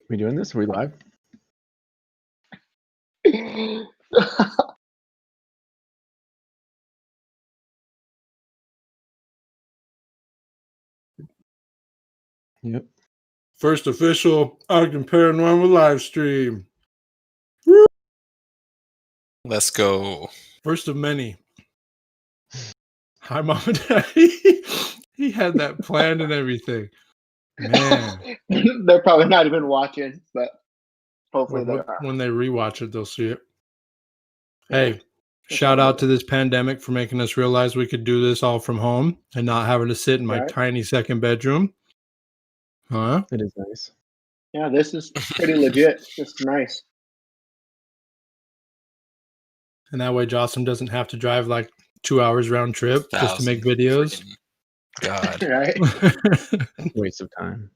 We doing this? Are we live? Yep. First official Ogden Paranormal Livestream. Let's go. First of many. Hi, Mom and Daddy. He had that planned and everything. Man. They're probably not even watching, but hopefully they are. When they rewatch it, they'll see it. Hey, shout out to this pandemic for making us realize we could do this all from home and not having to sit in my tiny second bedroom. Huh? It is nice. Yeah, this is pretty legit. It's nice. And that way Jocelyn doesn't have to drive like 2 hours round trip just to make videos. God. Right? Waste of time.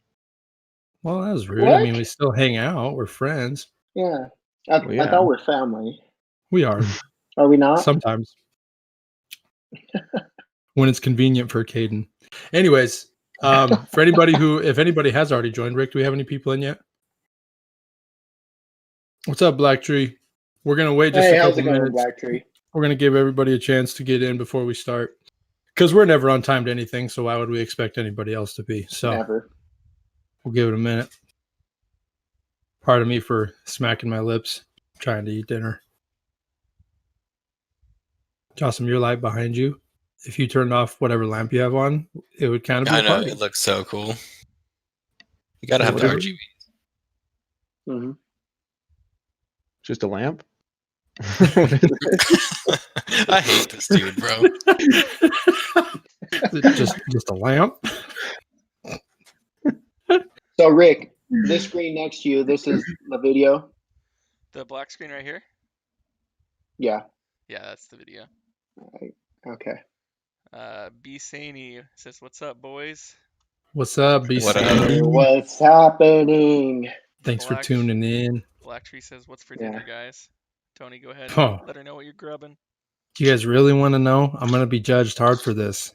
Well, that was rude. What? I mean, we still hang out. We're friends. Yeah. I thought we're family. We are. Are we not? Sometimes. When it's convenient for Caden. Anyways, for anybody if anybody has already joined, Rick, do we have any people in yet? What's up, Black Tree? We're going to wait just a couple minutes. Black Tree? We're going to give everybody a chance to get in before we start. Because we're never on time to anything, so why would we expect anybody else to be? So never. We'll give it a minute. Pardon me for smacking my lips, trying to eat dinner. Jocelyn, your light behind you. If you turned off whatever lamp you have on, it would kind of be I know, it looks so cool. You got to have the RGB. Mm-hmm. Just a lamp? I hate this dude, bro. just a lamp. So Rick, this screen next to you, this is the video. The black screen right here? Yeah. Yeah, that's the video. Okay. B Saney says, "What's up, boys?" What's up, B Saney? What's happening? Thanks for tuning in. Black Tree says, "What's for dinner, guys?" Tony, go ahead. Let her know what you're grubbing. Do you guys really want to know? I'm going to be judged hard for this.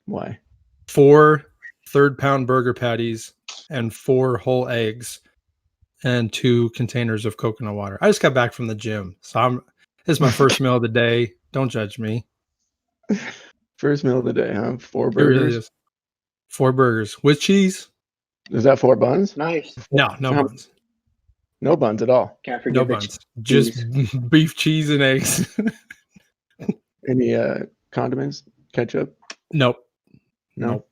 Why? 4 third-pound burger patties and 4 whole eggs and 2 containers of coconut water. I just got back from the gym, so this is my first meal of the day. Don't judge me. First meal of the day, huh? 4 burgers? It really is. 4 burgers with cheese. Is that 4 buns? Nice. No buns. No buns at all. Can't forget no buns. Just beef, cheese, and eggs. Any condiments? Ketchup? Nope. No.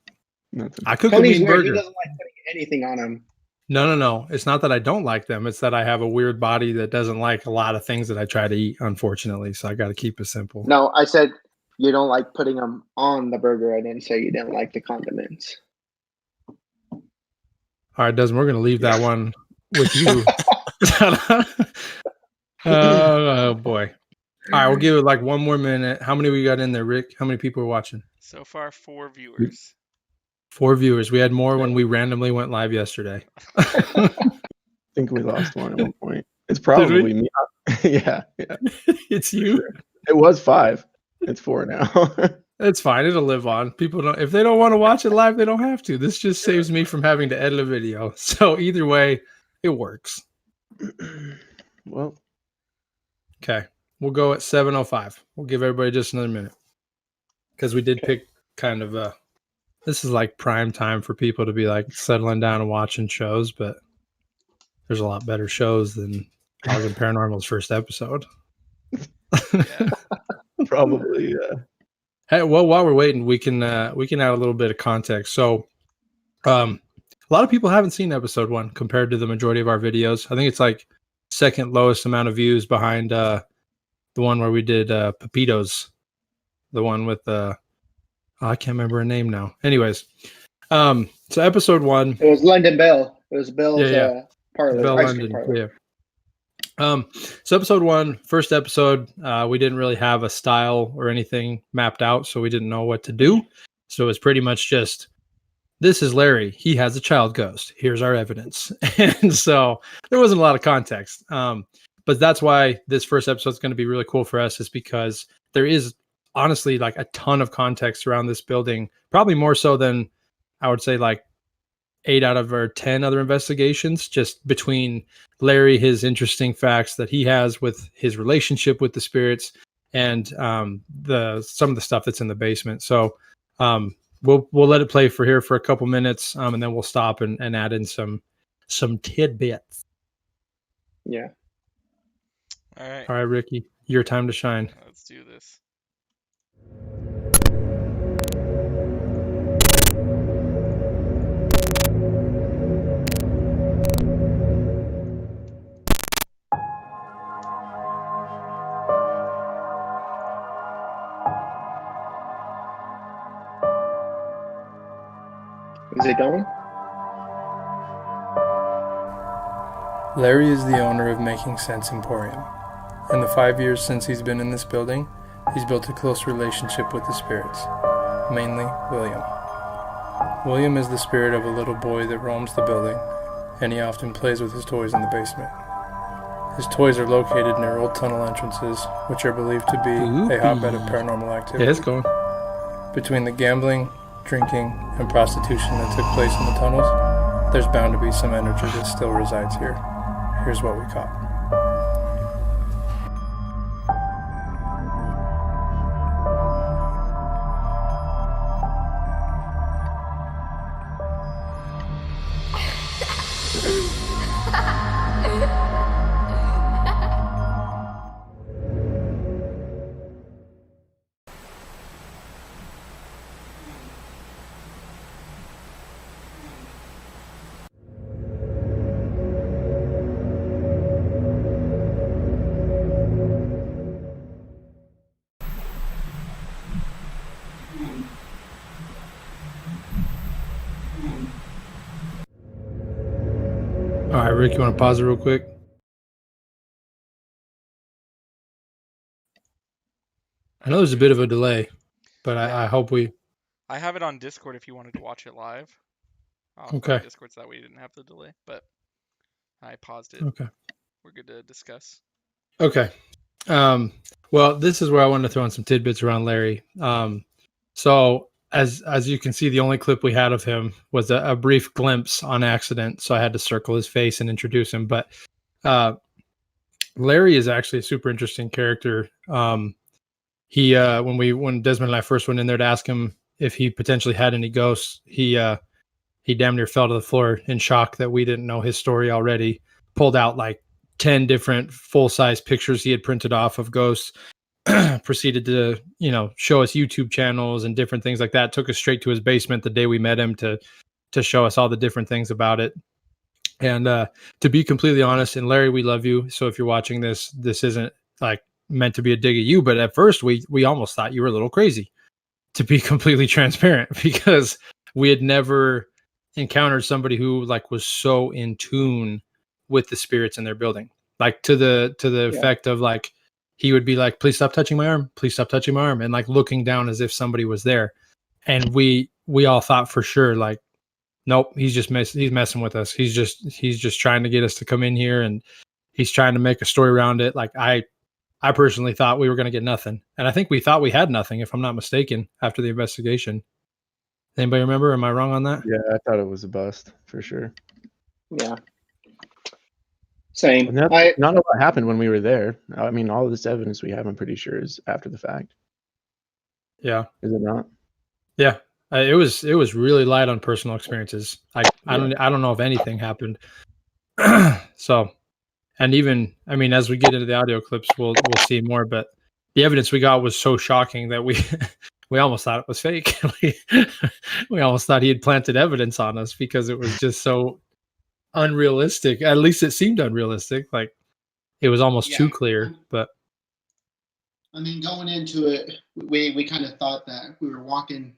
Nothing. I cook a mean burger. He doesn't like putting anything on them. No. It's not that I don't like them. It's that I have a weird body that doesn't like a lot of things that I try to eat, unfortunately. So I got to keep it simple. No, I said you don't like putting them on the burger. I didn't say you didn't like the condiments. All right, Desmond, we're going to leave that one with you. Oh, boy. All right, we'll give it like one more minute. How many we got in there, Rick? How many people are watching? So far, 4 viewers. 4 viewers. We had more when we randomly went live yesterday. I think we lost one at one point. It's probably me. Yeah. It's you. It was 5. It's 4 now. It's fine. It'll live on. People don't. If they don't want to watch it live, they don't have to. This just saves me from having to edit a video. So either way, it works. Well, okay. We'll go at 7:05. We'll give everybody just another minute because we did pick kind of this is like prime time for people to be like settling down and watching shows, but there's a lot better shows than Ogden Paranormal's first episode. Probably. Hey, well, while we're waiting, we can add a little bit of context. So, a lot of people haven't seen episode 1 compared to the majority of our videos. I think it's like second lowest amount of views behind the one where we did Pepitos, the one with I can't remember her name now. Anyways, so episode 1. It was London Bell. It was Bell's parlor. Bell London. Parlor. Yeah. So episode 1, first episode, we didn't really have a style or anything mapped out, so we didn't know what to do. So it was pretty much just, this is Larry. He has a child ghost. Here's our evidence. And so there wasn't a lot of context. But that's why this first episode is going to be really cool for us, is because there is honestly like a ton of context around this building, probably more so than I would say like 8 out of our 10 other investigations, just between Larry, his interesting facts that he has with his relationship with the spirits, and some of the stuff that's in the basement. So we'll let it play for a couple minutes, and then we'll stop and add in some tidbits. Yeah. All right. All right, Ricky, your time to shine. Let's do this. Is it going? Larry is the owner of Making Sense Emporium. In the 5 years since he's been in this building, he's built a close relationship with the spirits, mainly William. William is the spirit of a little boy that roams the building, and he often plays with his toys in the basement. His toys are located near old tunnel entrances, which are believed to be a hotbed of paranormal activity. Yeah, it's going. Between the gambling, drinking, and prostitution that took place in the tunnels, there's bound to be some energy that still resides here. Here's what we caught. All right, Rick, you want to pause it real quick? I know there's a bit of a delay, but I hope we... I have it on Discord if you wanted to watch it live. Okay. Discord so that way you didn't have the delay, but I paused it. Okay. We're good to discuss. Okay. Well, this is where I wanted to throw in some tidbits around Larry. So as you can see, the only clip we had of him was a brief glimpse on accident, so I had to circle his face and introduce him. But Larry is actually a super interesting character. He when Desmond and I first went in there to ask him if he potentially had any ghosts, he damn near fell to the floor in shock that we didn't know his story already. Pulled out like 10 different full-size pictures he had printed off of ghosts, proceeded to, show us YouTube channels and different things like that. Took us straight to his basement the day we met him to show us all the different things about it. And to be completely honest, and Larry, we love you. So if you're watching this isn't like meant to be a dig at you, but at first we almost thought you were a little crazy, to be completely transparent, because we had never encountered somebody who like was so in tune with the spirits in their building, like to the effect of like he would be like, please stop touching my arm, please stop touching my arm, and like looking down as if somebody was there. And we all thought for sure, like, nope, he's messing with us. He's just trying to get us to come in here, and he's trying to make a story around it. Like I personally thought we were going to get nothing, and I think we thought we had nothing, if I'm not mistaken, after the investigation. Anybody remember? Am I wrong on that? Yeah, I thought it was a bust for sure. Yeah. Same. Not a lot happened when we were there. I mean, all of this evidence we have, I'm pretty sure, is after the fact. Yeah. Is it not? Yeah. It was really light on personal experiences. I don't know if anything happened. So, and even, I mean, as we get into the audio clips, we'll see more, but the evidence we got was so shocking that we almost thought it was fake. we almost thought he had planted evidence on us, because it was just so unrealistic. At least it seemed unrealistic. Like it was almost too clear. But I mean, going into it, we kind of thought that we were walking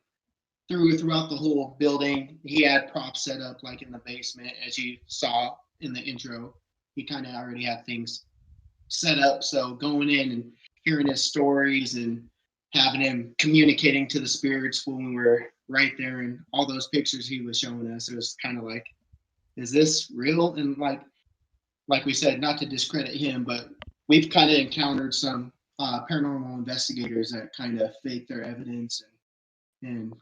throughout the whole building. He had props set up like in the basement, as you saw in the intro. He kind of already had things set up. So going in and hearing his stories and having him communicating to the spirits when we were right there, and all those pictures he was showing us, it was kind of like, is this real? And like we said, not to discredit him, but we've kind of encountered some paranormal investigators that kind of fake their evidence and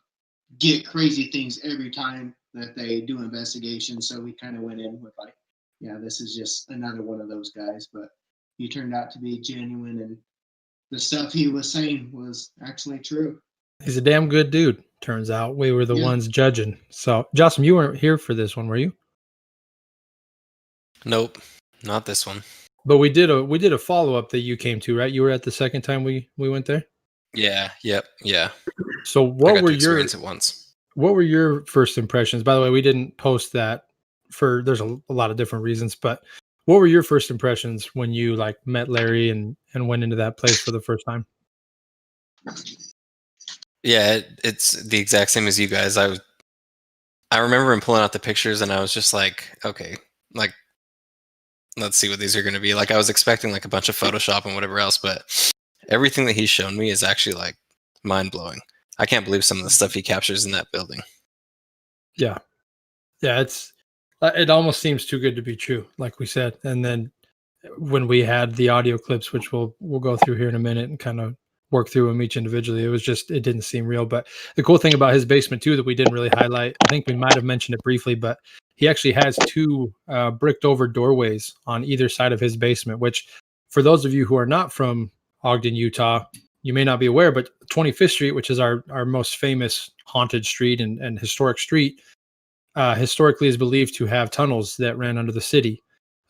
get crazy things every time that they do investigations. So we kind of went in with like, yeah, this is just another one of those guys. But he turned out to be genuine, and the stuff he was saying was actually true. He's a damn good dude. Turns out we were the ones judging. So, Jocelyn, you weren't here for this one, were you? Nope, not this one. But we did a follow up that you came to, right? You were at the second time we went there. Yeah. Yep. Yeah. So what were your at once? What were your first impressions? By the way, we didn't post that for there's a lot of different reasons, but what were your first impressions when you like met Larry and went into that place for the first time? Yeah, it's the exact same as you guys. I remember him pulling out the pictures, and I was just like, okay, like, let's see what these are going to be. Like, I was expecting like a bunch of Photoshop and whatever else, but everything that he's shown me is actually like mind blowing. I can't believe some of the stuff he captures in that building. Yeah, it almost seems too good to be true, like we said. And then when we had the audio clips, which we'll go through here in a minute and kind of work through them each individually, it didn't seem real. But the cool thing about his basement too that we didn't really highlight, I think we might have mentioned it briefly, but he actually has two bricked over doorways on either side of his basement, which for those of you who are not from Ogden, Utah, you may not be aware, but 25th Street, which is our most famous haunted street and historic street, historically is believed to have tunnels that ran under the city.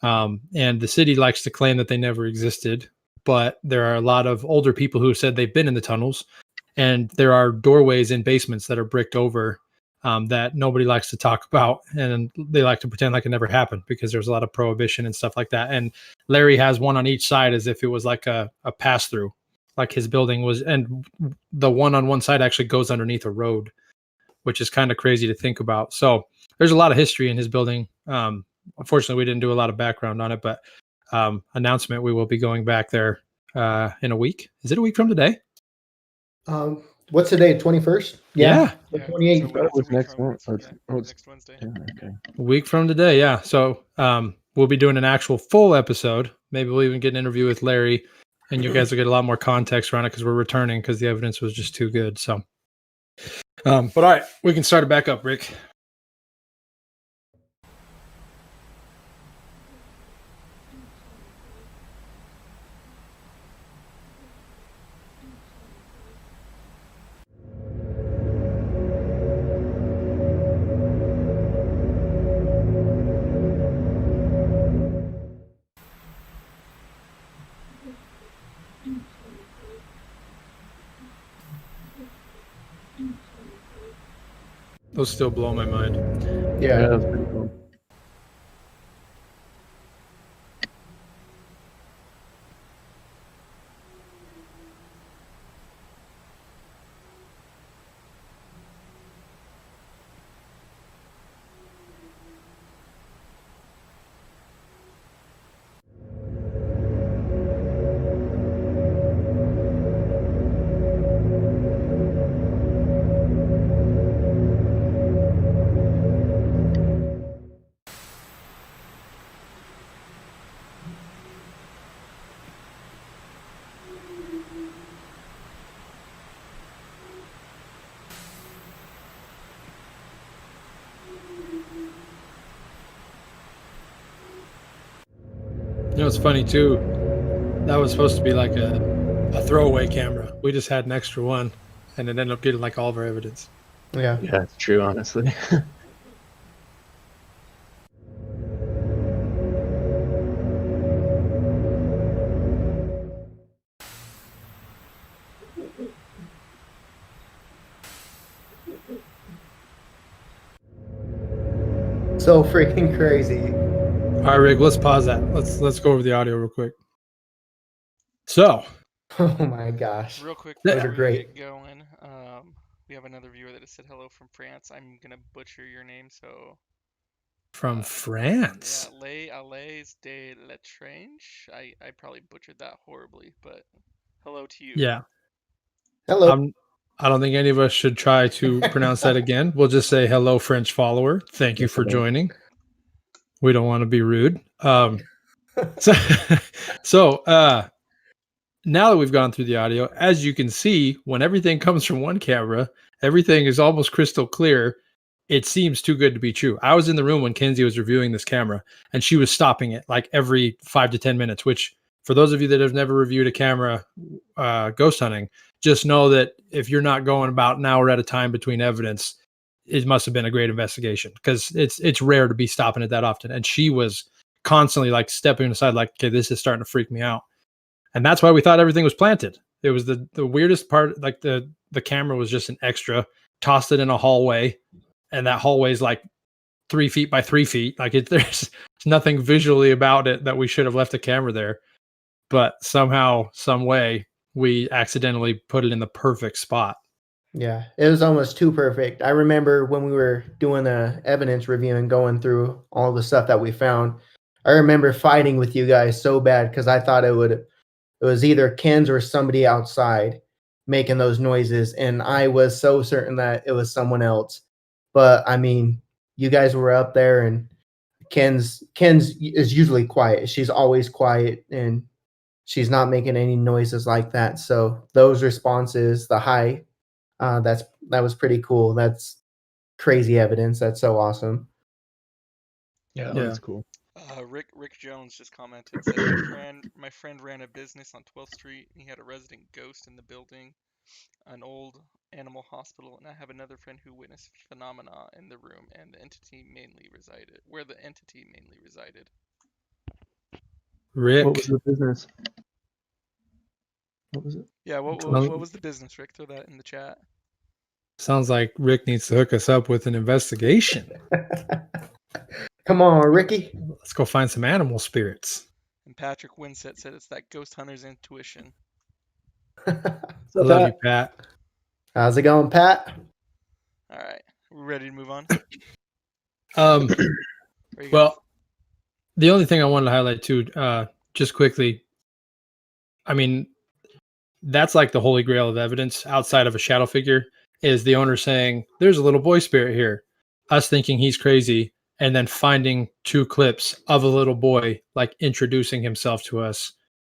And the city likes to claim that they never existed, but there are a lot of older people who have said they've been in the tunnels, and there are doorways in basements that are bricked over that nobody likes to talk about, and they like to pretend like it never happened because there's a lot of prohibition and stuff like that. And Larry has one on each side as if it was like a pass-through, like his building was, and the one on one side actually goes underneath a road, which is kind of crazy to think about. So there's a lot of history in his building. Unfortunately, we didn't do a lot of background on it, but announcement, we will be going back there in a week. Is it a week from today? What's the day? 21st? Yeah. The 28th. So that was next month. Next Wednesday. Yeah, okay. A week from today, yeah. So we'll be doing an actual full episode. Maybe we'll even get an interview with Larry, and you guys will get a lot more context around it because we're returning because the evidence was just too good. So, but all right, we can start it back up, Rick. Those still blow my mind. Yeah, that's pretty cool. You know, it's funny too. That was supposed to be like a throwaway camera. We just had an extra one, and it ended up getting like all of our evidence. Yeah. Yeah, it's true, honestly. So freaking crazy. All right, Rick, let's pause that. Let's go over the audio real quick. So, Oh my gosh. Real quick, Those before are we great. get going, we have another viewer that has said hello from France. I'm gonna butcher your name, so from France. yeah, Alaise de l'Etrange. I probably butchered that horribly, but hello to you. Yeah. Hello. I don't think any of us should try to pronounce that again. We'll just say hello, French follower. Thank you for joining. We don't want to be rude. So now that we've gone through the audio, as you can see, when everything comes from one camera, everything is almost crystal clear. it seems too good to be true. I was in the room when Kenzie was reviewing this camera, and she was stopping it like every 5 to 10 minutes, which for those of you that have never reviewed a camera ghost hunting, just know that if you're not going about an hour at a time between evidence, it must have been a great investigation, because it's rare to be stopping it that often. And she was constantly like stepping aside, like, okay, this is starting to freak me out. And that's why we thought everything was planted. It was the weirdest part. Like the camera was just an extra, tossed it in a hallway, and that hallway is like 3 feet by 3 feet. Like there's nothing visually about it that we should have left a camera there. But somehow, some way, we accidentally put it in the perfect spot. Yeah, it was almost too perfect. I remember when we were doing the evidence review and going through all the stuff that we found, I remember fighting with you guys so bad because I thought it was either Ken's or somebody outside making those noises, and I was so certain that it was someone else. But I mean, you guys were up there, and Ken's is usually quiet. She's always quiet, and she's not making any noises like that. So those responses, the high, that was pretty cool. That's crazy evidence. That's so awesome. Yeah, that's cool. Rick Jones just commented, said, my friend ran a business on 12th Street, and he had a resident ghost in the building, an old animal hospital, and I have another friend who witnessed phenomena in the room and the entity mainly resided. Rick, What was the business? What was it? Yeah, what was the business, Rick? Throw that in the chat. sounds like Rick needs to hook us up with an investigation. Come on, Ricky. Let's go find some animal spirits. And Patrick Winsett said it's that ghost hunter's intuition. I love you, Pat. How's it going, Pat? All right, we're ready to move on. Well, the only thing I wanted to highlight too, just quickly, I mean, that's like the holy grail of evidence outside of a shadow figure, is the owner saying, there's a little boy spirit here, us thinking he's crazy, and then finding 2 clips of a little boy like introducing himself to us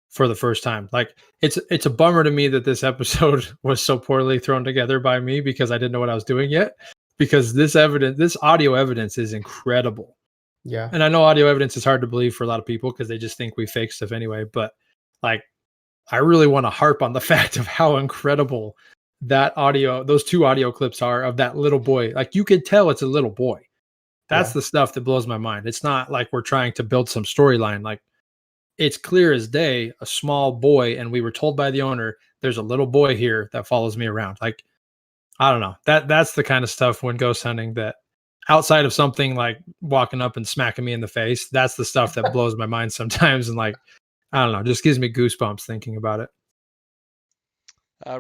for the first time. Like it's a bummer to me that this episode was so poorly thrown together by me, because I didn't know what I was doing yet, because this audio evidence is incredible. Yeah. And I know audio evidence is hard to believe for a lot of people because they just think we fake stuff anyway. But like, I really want to harp on the fact of how incredible those 2 audio clips are of that little boy. Like, you could tell it's a little boy. That's the stuff that blows my mind. It's not like we're trying to build some storyline. Like, it's clear as day, a small boy. And we were told by the owner, there's a little boy here that follows me around. Like, I don't know. That's the kind of stuff when ghost hunting, that outside of something like walking up and smacking me in the face, that's the stuff that blows my mind sometimes. And like, I don't know, just gives me goosebumps thinking about it.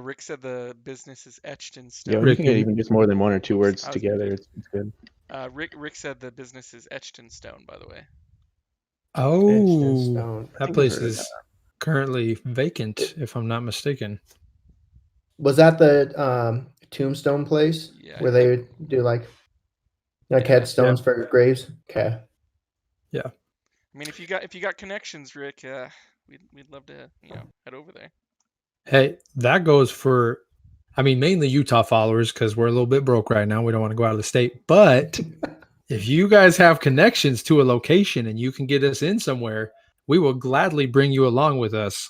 Rick said the business is etched in stone. Yeah, we can get even just more than 1 or 2 words together. It's good. Rick said the business is etched in stone, by the way. Oh, that place is currently vacant, if I'm not mistaken. Was that the tombstone place where they do like headstones for graves? Okay. Yeah. I mean, if you got connections, Rick, we'd love to head over there. Hey, that goes for, I mean, mainly Utah followers, because we're a little bit broke right now. We don't want to go out of the state. But if you guys have connections to a location and you can get us in somewhere, we will gladly bring you along with us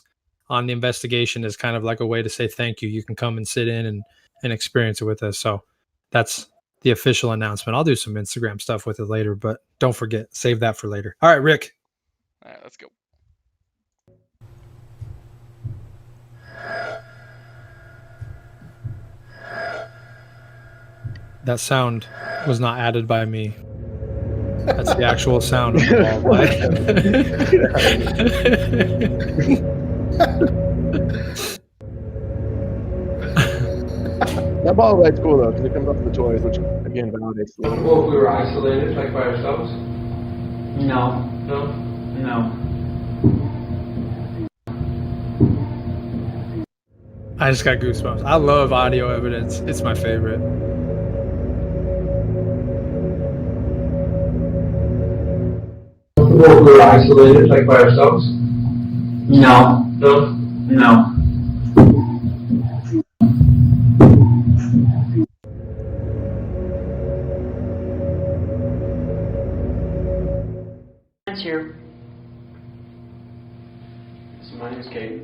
on the investigation as kind of like a way to say thank you. You can come and sit in and experience it with us. So that's the official announcement. I'll do some Instagram stuff with it later, but don't forget, save that for later. All right, Rick. All right, let's go. That sound was not added by me. That's the actual sound of the ball. That ball light's cool though, because it comes off the toys, which again validates the. Well, if we were isolated, like by ourselves? No. No? No. I just got goosebumps. I love audio evidence. It's my favorite. Well, if we were isolated, like by ourselves? No. No? No. comments here. So my name's Kate.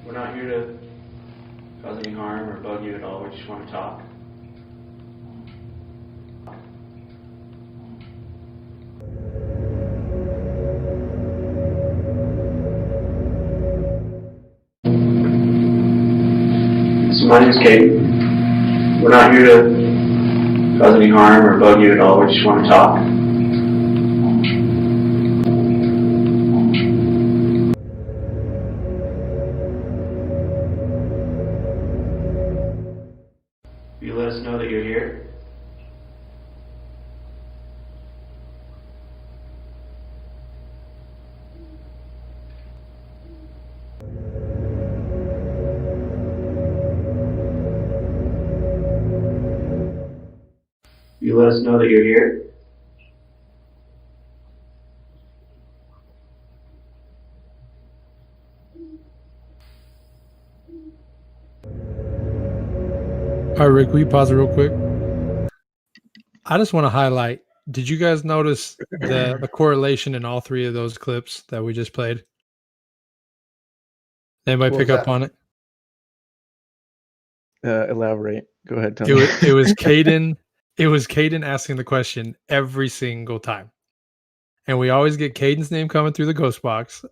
We're not here to cause any harm or bug you at all. We just want to talk. So my name's Kate. We're not here to cause any harm or bug you at all. We just want to talk. You let us know that you're here. You let us know that you're here. All right, Rick, will you pause it real quick? I just want to highlight, did you guys notice the correlation in all three of those clips that we just played? Anybody What pick was up that? on it? Elaborate. Go ahead, Tony. It was Caden. It was Caden asking the question every single time. And we always get Caden's name coming through the ghost box.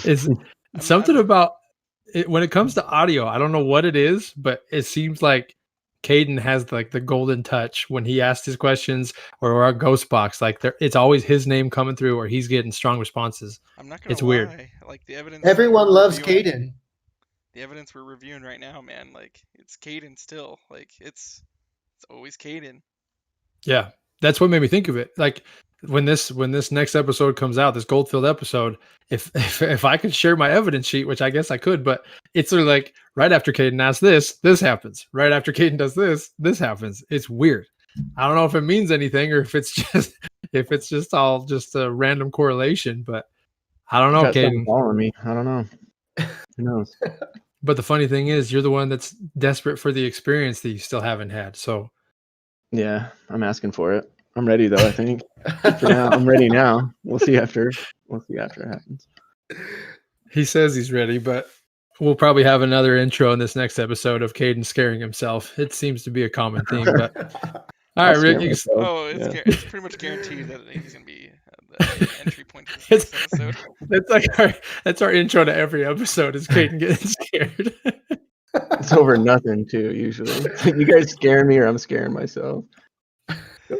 It's something about it when it comes to audio. I don't know what it is, but it seems like Caden has like the golden touch when he asks his questions or our ghost box. Like it's always his name coming through, or he's getting strong responses. I'm not gonna It's lie. weird. Like the evidence. Everyone we're loves reviewing- Caden. The evidence we're reviewing right now, man. Like it's Caden still. Like it's always Caden. Yeah, that's what made me think of it. Like when this next episode comes out, this Goldfield episode, if I could share my evidence sheet, which I guess I could, but it's sort of like right after Caden asks this happens. Right after Caden does this happens. It's weird. I don't know if it means anything or if it's just all just a random correlation, but I don't know, Got something Caden. following me. I don't know. Who knows? But the funny thing is, you're the one that's desperate for the experience that you still haven't had. So Yeah, I'm asking for it. I'm ready though. I think for now, I'm ready now. We'll see after it happens. he says he's ready, but we'll probably have another intro in this next episode of Caden scaring himself. It seems to be a common theme. But all right, I'll Rick, scare you can, myself. Oh, Yeah. it's pretty much guaranteed that he's gonna be the entry point to this next episode. that's our intro to every episode is Caden getting scared. It's over nothing too. Usually, you guys scare me or I'm scaring myself. So,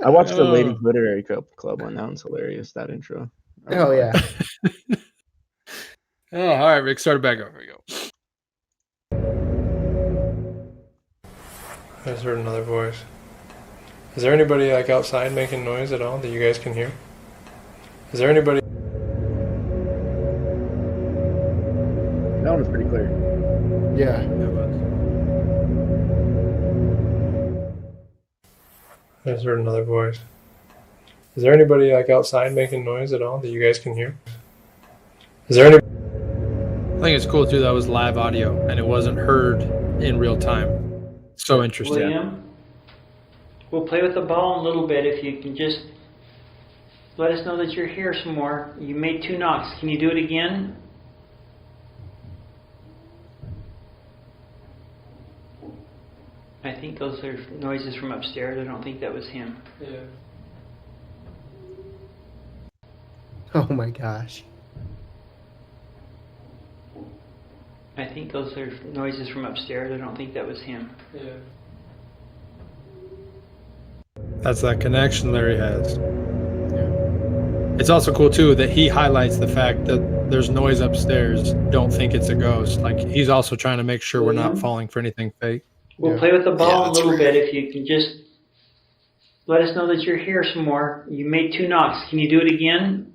I watched the Lady Oh. Literary Club one. That one's hilarious. That intro. Oh yeah. Oh, all right, Rick, start it back over. There we go. I just heard another voice. Is there anybody like outside making noise at all that you guys can hear? Is there anybody? That one was pretty clear. Yeah. I just heard another voice. Is there anybody like outside making noise at all that you guys can hear? Is there any? I think it's cool too. That was live audio and it wasn't heard in real time. So interesting. William, we'll play with the ball a little bit if you can just let us know that you're here some more. You made 2 knocks. Can you do it again? I think those are noises from upstairs. I don't think that was him. Yeah. Oh my gosh. I think those are noises from upstairs. I don't think that was him. Yeah. That's that connection Larry has. It's also cool too that he highlights the fact that there's noise upstairs. Don't think it's a ghost. Like he's also trying to make sure we're not falling for anything fake. We'll Yeah. play with the ball Yeah, a little bit if you can just let us know that you're here some more. You made 2 knocks. Can you do it again?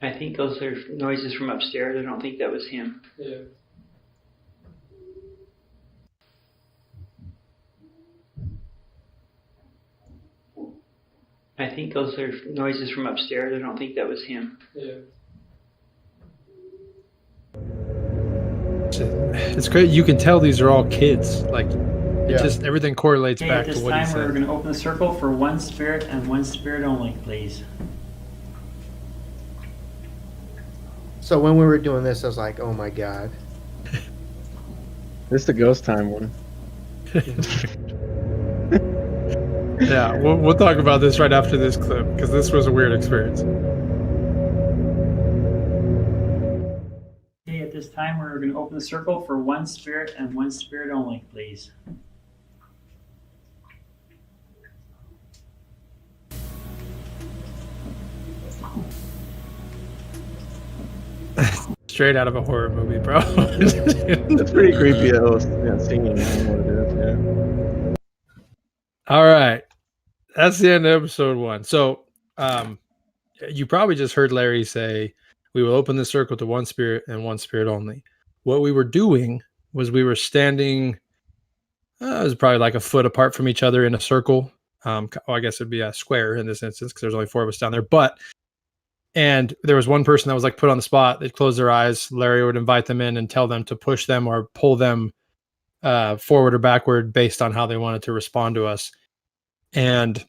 I think those are noises from upstairs. I don't think that was him. Yeah. I think those are noises from upstairs. I don't think that was him. Yeah. It's great. You can tell these are all kids. Like It just everything correlates Okay, back at this to what he time, we're said. going to open the circle for one spirit and one spirit only, please. So when we were doing this, I was like, oh my God. This is the ghost time one. Yeah, we'll talk about this right after this clip because this was a weird experience. Okay, at this time, we're going to open the circle for one spirit and one spirit only, please. Straight out of a horror movie, bro. That's pretty creepy. That was singing. I don't know what it is. Yeah. All right, that's the end of episode 1. So, you probably just heard Larry say we will open the circle to one spirit and one spirit only. What we were doing was we were standing. It was probably like a foot apart from each other in a circle. I guess it'd be a square in this instance because there's only 4 of us down there. And there was one person that was like put on the spot. They'd close their eyes. Larry would invite them in and tell them to push them or pull them forward or backward based on how they wanted to respond to us. And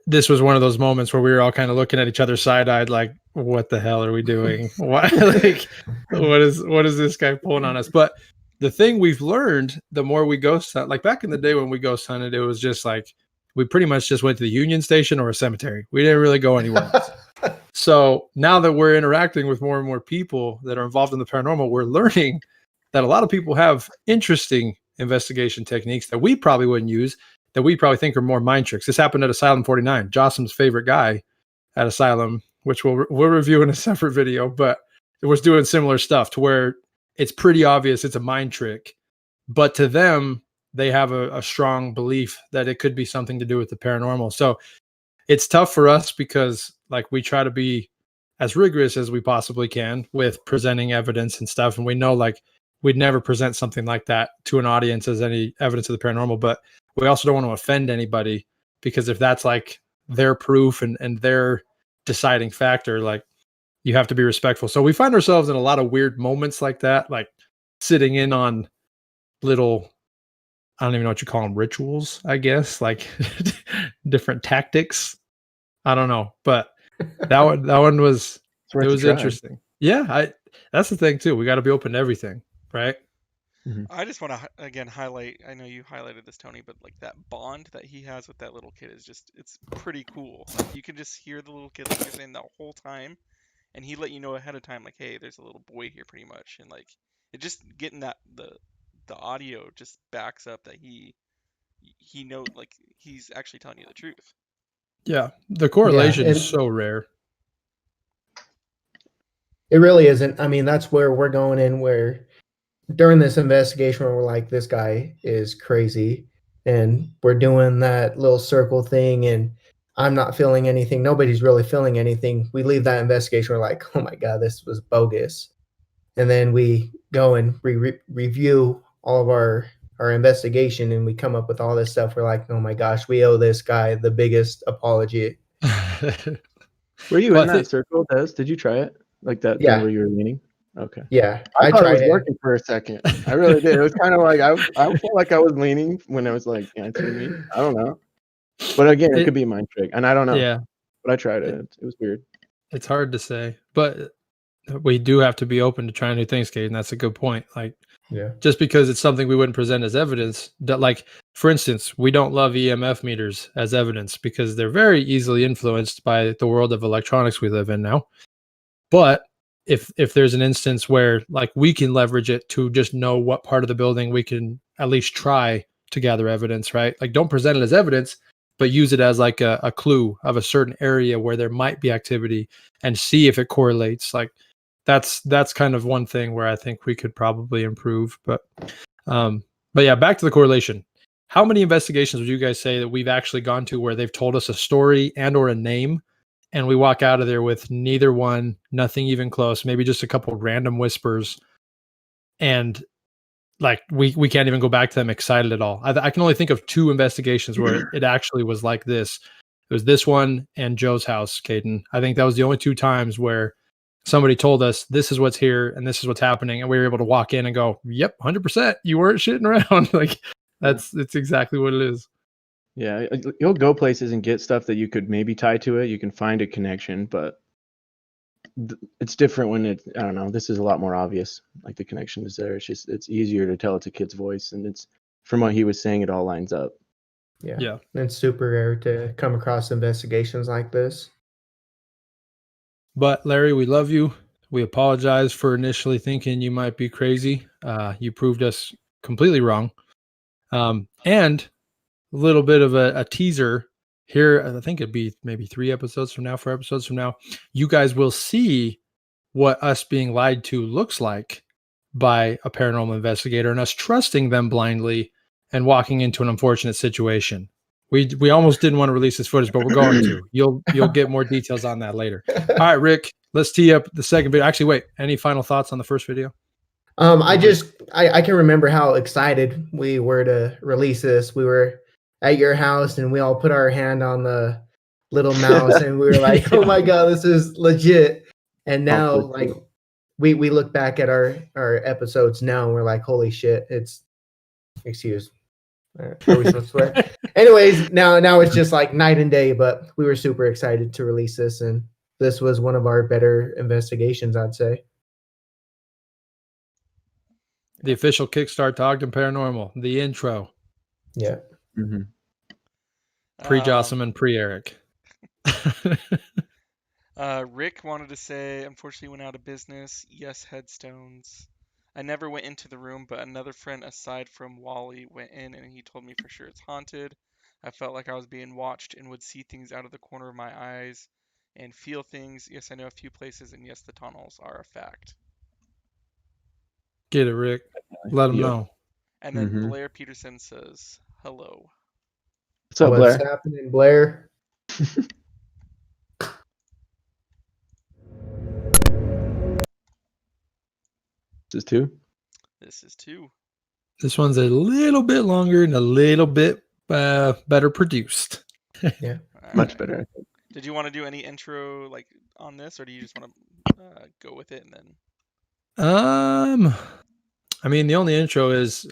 this was one of those moments where we were all kind of looking at each other side-eyed, like, what the hell are we doing? What is this guy pulling on us? But the thing we've learned, the more we ghost hunt, like back in the day when we ghost hunted, it was just like, we pretty much just went to the Union Station or a cemetery. We didn't really go anywhere else. So now that we're interacting with more and more people that are involved in the paranormal, we're learning that a lot of people have interesting investigation techniques that we probably wouldn't use, that we probably think are more mind tricks. This happened at Asylum 49. Jocelyn's favorite guy at Asylum, which we'll review in a separate video, but it was doing similar stuff to where it's pretty obvious it's a mind trick. But to them, they have a strong belief that it could be something to do with the paranormal. So it's tough for us because like we try to be as rigorous as we possibly can with presenting evidence and stuff. And we know like we'd never present something like that to an audience as any evidence of the paranormal, but we also don't want to offend anybody because if that's like their proof and their deciding factor, like you have to be respectful. So we find ourselves in a lot of weird moments like that, like sitting in on little, I don't even know what you call them, rituals, I guess, like different tactics. I don't know, but that one was, it was interesting. Yeah. That's the thing too. We got to be open to everything, right? Mm-hmm. I just want to again highlight. I know you highlighted this, Tony, but like that bond that he has with that little kid is just—it's pretty cool. Like you can just hear the little kid like you're saying the whole time, and he let you know ahead of time, like, hey, there's a little boy here, pretty much, and like it just getting that the audio just backs up that he knows, like he's actually telling you the truth. Yeah, the correlation is so rare. It really isn't. I mean, that's where we're going in, where during this investigation where we're like, this guy is crazy, and we're doing that little circle thing, and I'm not feeling anything. Nobody's really feeling anything. We leave that investigation. We're like, oh my God, this was bogus. And then we go and review all of our investigation, and we come up with all this stuff. We're like, oh my gosh, we owe this guy the biggest apology. Were you in that circle, Des? Did you try it? Like that thing where you were leaning? Okay. Yeah. I thought it was working for a second. I really did. It was kind of like I felt like I was leaning when I was like answering me. I don't know. But again, it could be a mind trick. And I don't know. Yeah. But I tried it. It was weird. It's hard to say. But we do have to be open to trying new things, Kate, and that's a good point. Like, just because it's something we wouldn't present as evidence, that, like, for instance, we don't love EMF meters as evidence because they're very easily influenced by the world of electronics we live in now. But if there's an instance where like we can leverage it to just know what part of the building we can at least try to gather evidence, right? Like don't present it as evidence, but use it as like a clue of a certain area where there might be activity and see if it correlates. Like that's kind of one thing where I think we could probably improve. But yeah, back to the correlation. How many investigations would you guys say that we've actually gone to where they've told us a story and or a name, and we walk out of there with neither one, nothing even close, maybe just a couple random whispers, and like we can't even go back to them excited at all? I can only think of 2 investigations where it actually was like this. It was this one and Joe's house, Caden. I think that was the only 2 times where somebody told us this is what's here and this is what's happening, and we were able to walk in and go, yep, 100%, you weren't shitting around. Like It's exactly what it is. Yeah, you'll go places and get stuff that you could maybe tie to it. You can find a connection, but it's different when I don't know. This is a lot more obvious. Like the connection is there. It's easier to tell it's a kid's voice, and it's from what he was saying, it all lines up. Yeah. It's super rare to come across investigations like this. But Larry, we love you. We apologize for initially thinking you might be crazy. You proved us completely wrong. And a little bit of a teaser here. I think it'd be maybe 4 episodes from now. You guys will see what us being lied to looks like by a paranormal investigator and us trusting them blindly and walking into an unfortunate situation. We almost didn't want to release this footage, but we're going to. You'll get more details on that later. All right, Rick, let's tee up the second video. Actually, wait, any final thoughts on the first video? I can remember how excited we were to release this. We were at your house and we all put our hand on the little mouse and we were like, oh my God, this is legit. And now like we look back at our episodes now and we're like, holy shit, it's excuse. Are we supposed to swear? Anyways, now it's just like night and day, but we were super excited to release this, and this was one of our better investigations, I'd say. The official kickstart to Ogden Paranormal, the intro. Yeah. Mm-hmm. Pre-Jossam and pre-Eric. Rick wanted to say, unfortunately went out of business. Yes, headstones. I never went into the room, but another friend aside from Wally went in and he told me for sure it's haunted. I felt like I was being watched and would see things out of the corner of my eyes and feel things. Yes, I know a few places, and yes, the tunnels are a fact. Get it, Rick. Let them know. And then Blair Peterson says, hello. What's up, Blair? What's happening, Blair? This is 2? This is 2. This one's a little bit longer and a little bit better produced. Yeah. Much better, I think. Did you want to do any intro like on this, or do you just want to go with it and then? I mean, the only intro is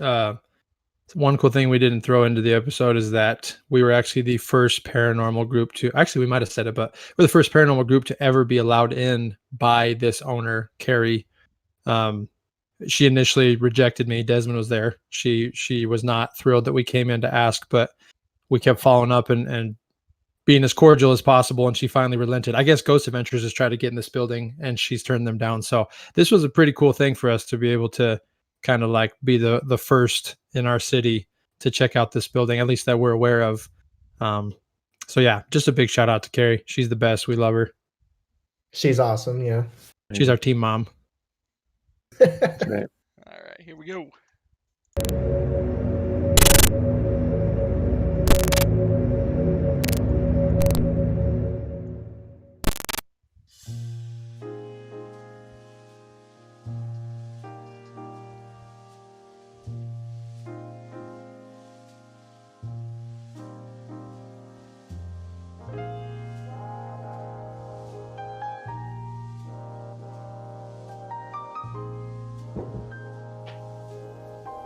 one cool thing we didn't throw into the episode is that we were actually the first paranormal group to actually we might have said it, but we're the first paranormal group to ever be allowed in by this owner, Carrie. She initially rejected me. Desmond was there. She was not thrilled that we came in to ask, but we kept following up and being as cordial as possible, and she finally relented. I guess Ghost Adventures has tried to get in this building, and she's turned them down. So this was a pretty cool thing for us to be able to kind of like be the first in our city to check out this building, at least that we're aware of. So yeah, just a big shout out to Carrie. She's the best. We love her. She's awesome. Yeah. She's our team mom. That's right. All right, here we go.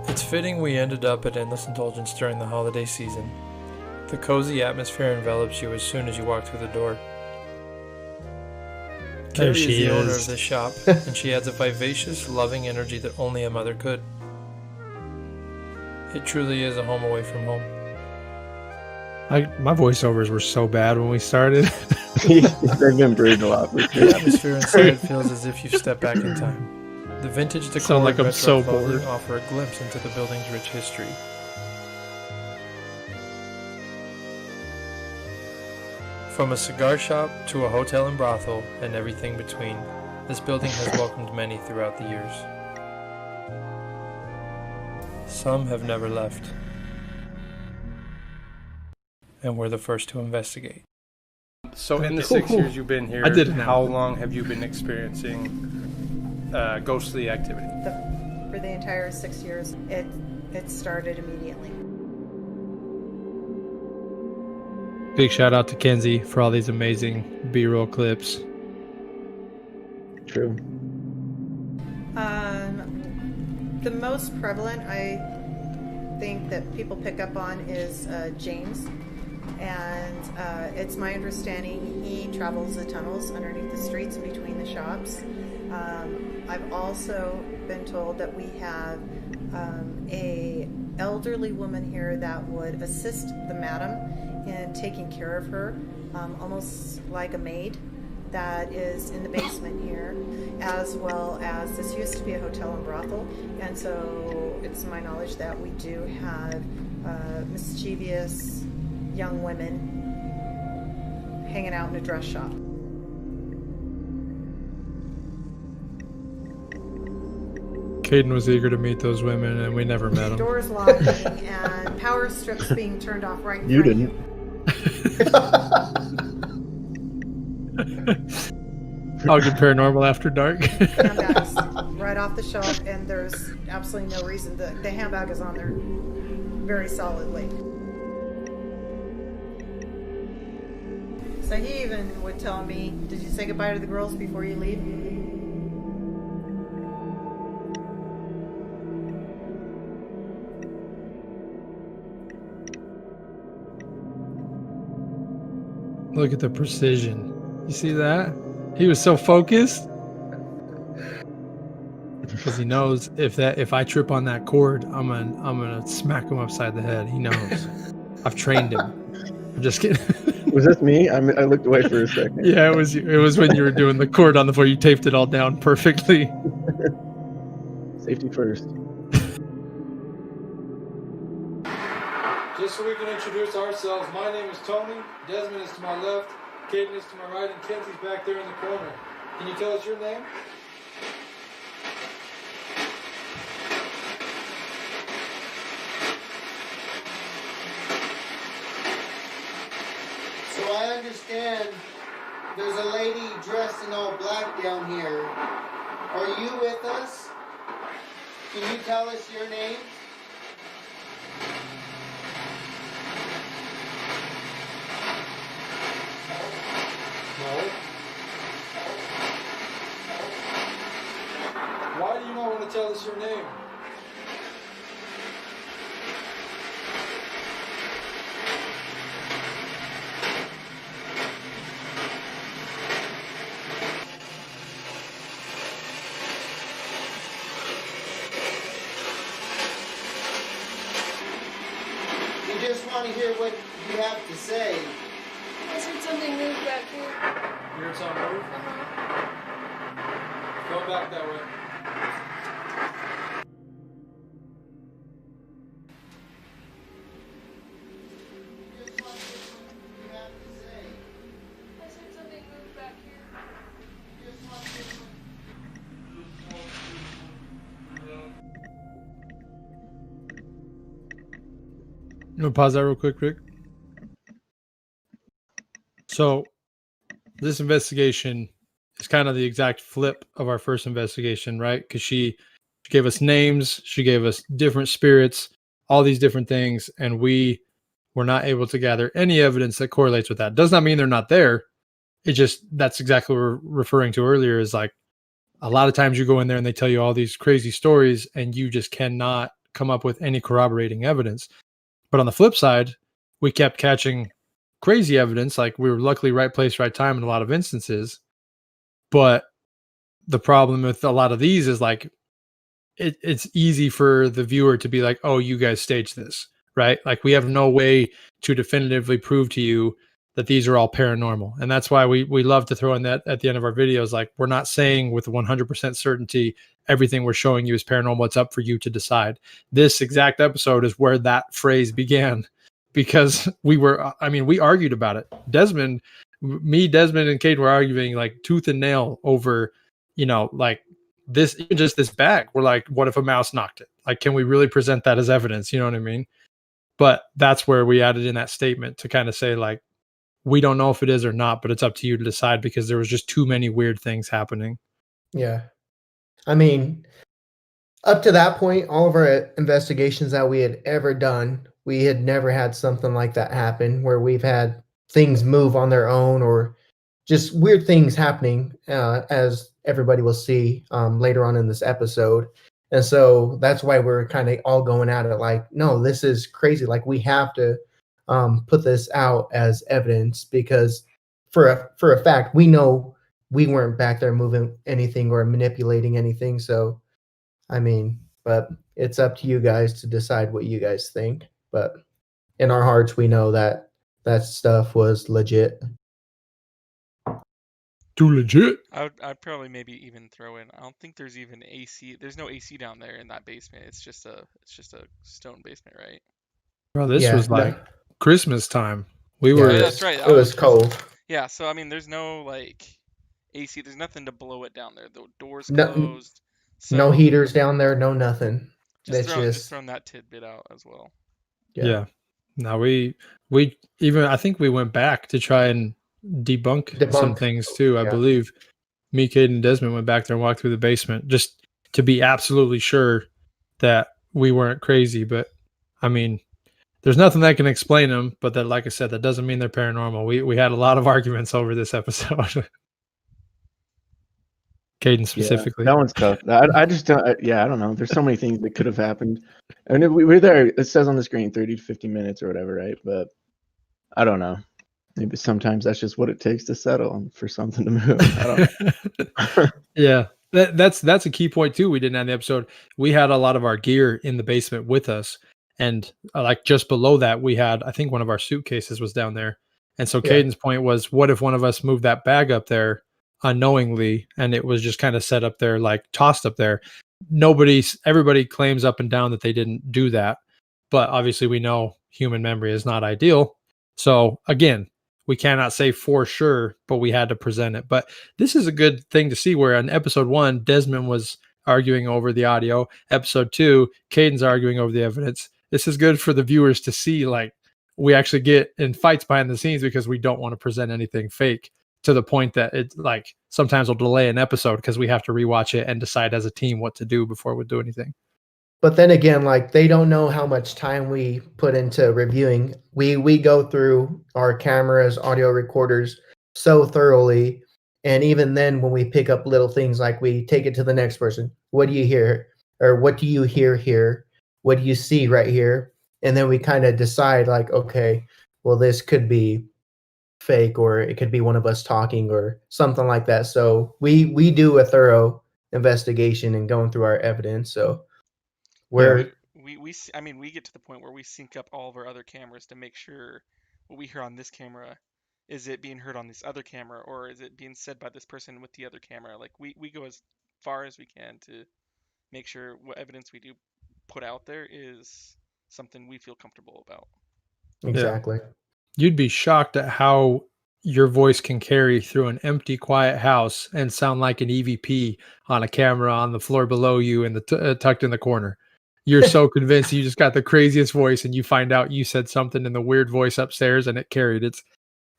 It's fitting we ended up at Endless Indulgence during the holiday season. The cozy atmosphere envelops you as soon as you walk through the door. Carrie is the owner of this shop, and she adds a vivacious, loving energy that only a mother could. It truly is a home away from home. My voiceovers were so bad when we started. They've been brewed a lot. The atmosphere inside feels as if you've stepped back in time. The vintage decor and retro clothing offer a glimpse into the building's rich history. From a cigar shop to a hotel and brothel and everything between, this building has welcomed many throughout the years. Some have never left, and we're the first to investigate. So in the 6 years you've been here, how long have you been experiencing ghostly activity? For the entire 6 years, it started immediately. Big shout out to Kenzie for all these amazing B-roll clips. True. The most prevalent, think that people pick up on is James. And it's my understanding he travels the tunnels underneath the streets in between the shops. I've also been told that we have a elderly woman here that would assist the madam in taking care of her, almost like a maid that is in the basement here, as well as this used to be a hotel and brothel, and so it's my knowledge that we do have mischievous young women hanging out in a dress shop. Caden was eager to meet those women, and we never met them. Doors locking and power strips being turned off right in You front didn't. Ogden Paranormal After Dark. handbags right off the shelf, and there's absolutely no reason. The handbag is on there very solidly. So he even would tell me, "Did you say goodbye to the girls before you leave?" Look at the precision. You see that? He was so focused. Because he knows if I trip on that cord, I'm gonna smack him upside the head. He knows. I've trained him. I'm just kidding. Was this me? I looked away for a second. Yeah, it was you. It was when you were doing the cord on the floor. You taped it all down perfectly. Safety first. Just so we can introduce ourselves, my name is Tony. Desmond is to my left. Caden is to my right, and Kenzie's back there in the corner. Can you tell us your name? So I understand there's a lady dressed in all black down here. Are you with us? Can you tell us your name? No. Why do you not want to tell us your name? We just want to hear what you have to say. I heard something move back here. You heard something move? Go back that way. I heard something move back here. You want to pause that real quick, Rick? So, this investigation is kind of the exact flip of our first investigation, right? Because she gave us names, she gave us different spirits, all these different things, and we were not able to gather any evidence that correlates with that. Does not mean they're not there. It just, that's exactly what we're referring to earlier, is like a lot of times you go in there and they tell you all these crazy stories and you just cannot come up with any corroborating evidence. But on the flip side, we kept catching crazy evidence. Like, we were luckily right place, right time in a lot of instances. But the problem with a lot of these is like, it's easy for the viewer to be like, oh, you guys staged this, right? Like, we have no way to definitively prove to you that these are all paranormal. And that's why we love to throw in that at the end of our videos. Like, we're not saying with 100% certainty everything we're showing you is paranormal. It's up for you to decide. This exact episode is where that phrase began, because we argued about it. Desmond and Kate were arguing like tooth and nail over, like this, even just this bag. We're like, what if a mouse knocked it? Like, can we really present that as evidence? You know what I mean? But that's where we added in that statement to kind of say, like, we don't know if it is or not, but it's up to you to decide, because there was just too many weird things happening. Yeah. I mean, up to that point, all of our investigations that we had ever done, we had never had something like that happen, where we've had things move on their own or just weird things happening, as everybody will see later on in this episode. And so that's why we're kind of all going at it like, no, this is crazy. Like we have to put this out as evidence because for a fact, we know we weren't back there moving anything or manipulating anything. So, I mean, but it's up to you guys to decide what you guys think. But in our hearts, we know that that stuff was legit. Too legit. I'd probably maybe even throw in. I don't think there's even AC. There's no AC down there in that basement. It's just a stone basement, right? Bro, this Yeah, was like no. Christmas time. We Yeah, were. Oh, that's right. It was cold. Yeah, so I mean, there's no like AC. There's nothing to blow it down there. The door's No, closed. no So heaters down there, no nothing. just That's just throwing that tidbit out as well. Yeah. Now we even I think we went back to try and debunk some things too. I Yeah. believe me, Cade, and Desmond went back there and walked through the basement just to be absolutely sure that we weren't crazy. But I mean, there's nothing that can explain them. But that, like I said, that doesn't mean they're paranormal. We had a lot of arguments over this episode. Caden specifically. Yeah, that one's tough. I just don't. I don't know. There's so many things that could have happened. And if we were there, it says on the screen 30 to 50 minutes or whatever, right? But I don't know. Maybe sometimes that's just what it takes to settle and for something to move. I don't know. Yeah. That's a key point too. We didn't have the episode. We had a lot of our gear in the basement with us, and like just below that, we had I think one of our suitcases was down there. And so Caden's point was, what if one of us moved that bag up there unknowingly, and it was just kind of set up there, like tossed up there? Everybody claims up and down that they didn't do that, but obviously we know human memory is not ideal. So again, we cannot say for sure, but we had to present it. But this is a good thing to see where in episode 1, Desmond was arguing over the audio. Episode 2, Caden's arguing over the evidence. This is good for the viewers to see, like, we actually get in fights behind the scenes because we don't want to present anything fake, to the point that it's like sometimes we'll delay an episode because we have to rewatch it and decide as a team what to do before we do anything. But then again, like they don't know how much time we put into reviewing. We go through our cameras, audio recorders so thoroughly. And even then when we pick up little things, like we take it to the next person. What do you hear? Or what do you hear here? What do you see right here? And then we kind of decide like, okay, well, this could be fake, or it could be one of us talking or something like that. So we do a thorough investigation and going through our evidence. So we're I mean, we get to the point where we sync up all of our other cameras to make sure what we hear on this camera, is it being heard on this other camera, or is it being said by this person with the other camera? Like we go as far as we can to make sure what evidence we do put out there is something we feel comfortable about. Exactly. Yeah. You'd be shocked at how your voice can carry through an empty, quiet house and sound like an EVP on a camera on the floor below you and tucked in the corner. You're so convinced you just got the craziest voice, and you find out you said something in the weird voice upstairs and it carried.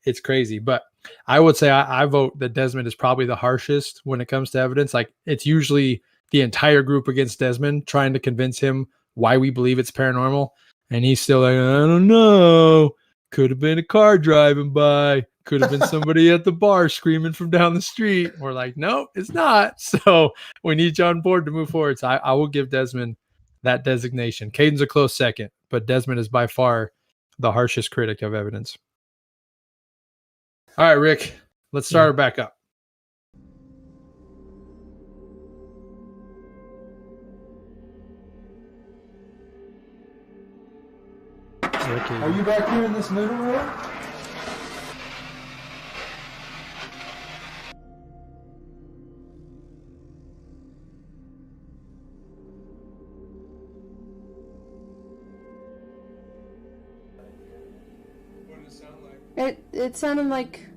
It's crazy. But I would say I vote that Desmond is probably the harshest when it comes to evidence. Like, it's usually the entire group against Desmond, trying to convince him why we believe it's paranormal. And he's still like, I don't know. Could have been a car driving by. Could have been somebody at the bar screaming from down the street. We're like, no, it's not. So we need you on board to move forward. So I will give Desmond that designation. Caden's a close second, but Desmond is by far the harshest critic of evidence. All right, Rick, let's start her back up. Are you back here in this middle room? What did it sound like? It sounded like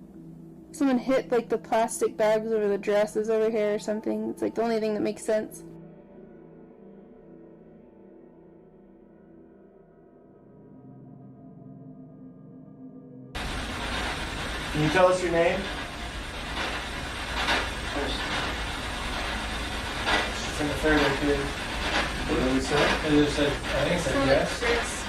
someone hit like the plastic bags over the dresses over here or something. It's like the only thing that makes sense. Can you tell us your name? It's in the third or two. What did we say? It said, I think it said yes.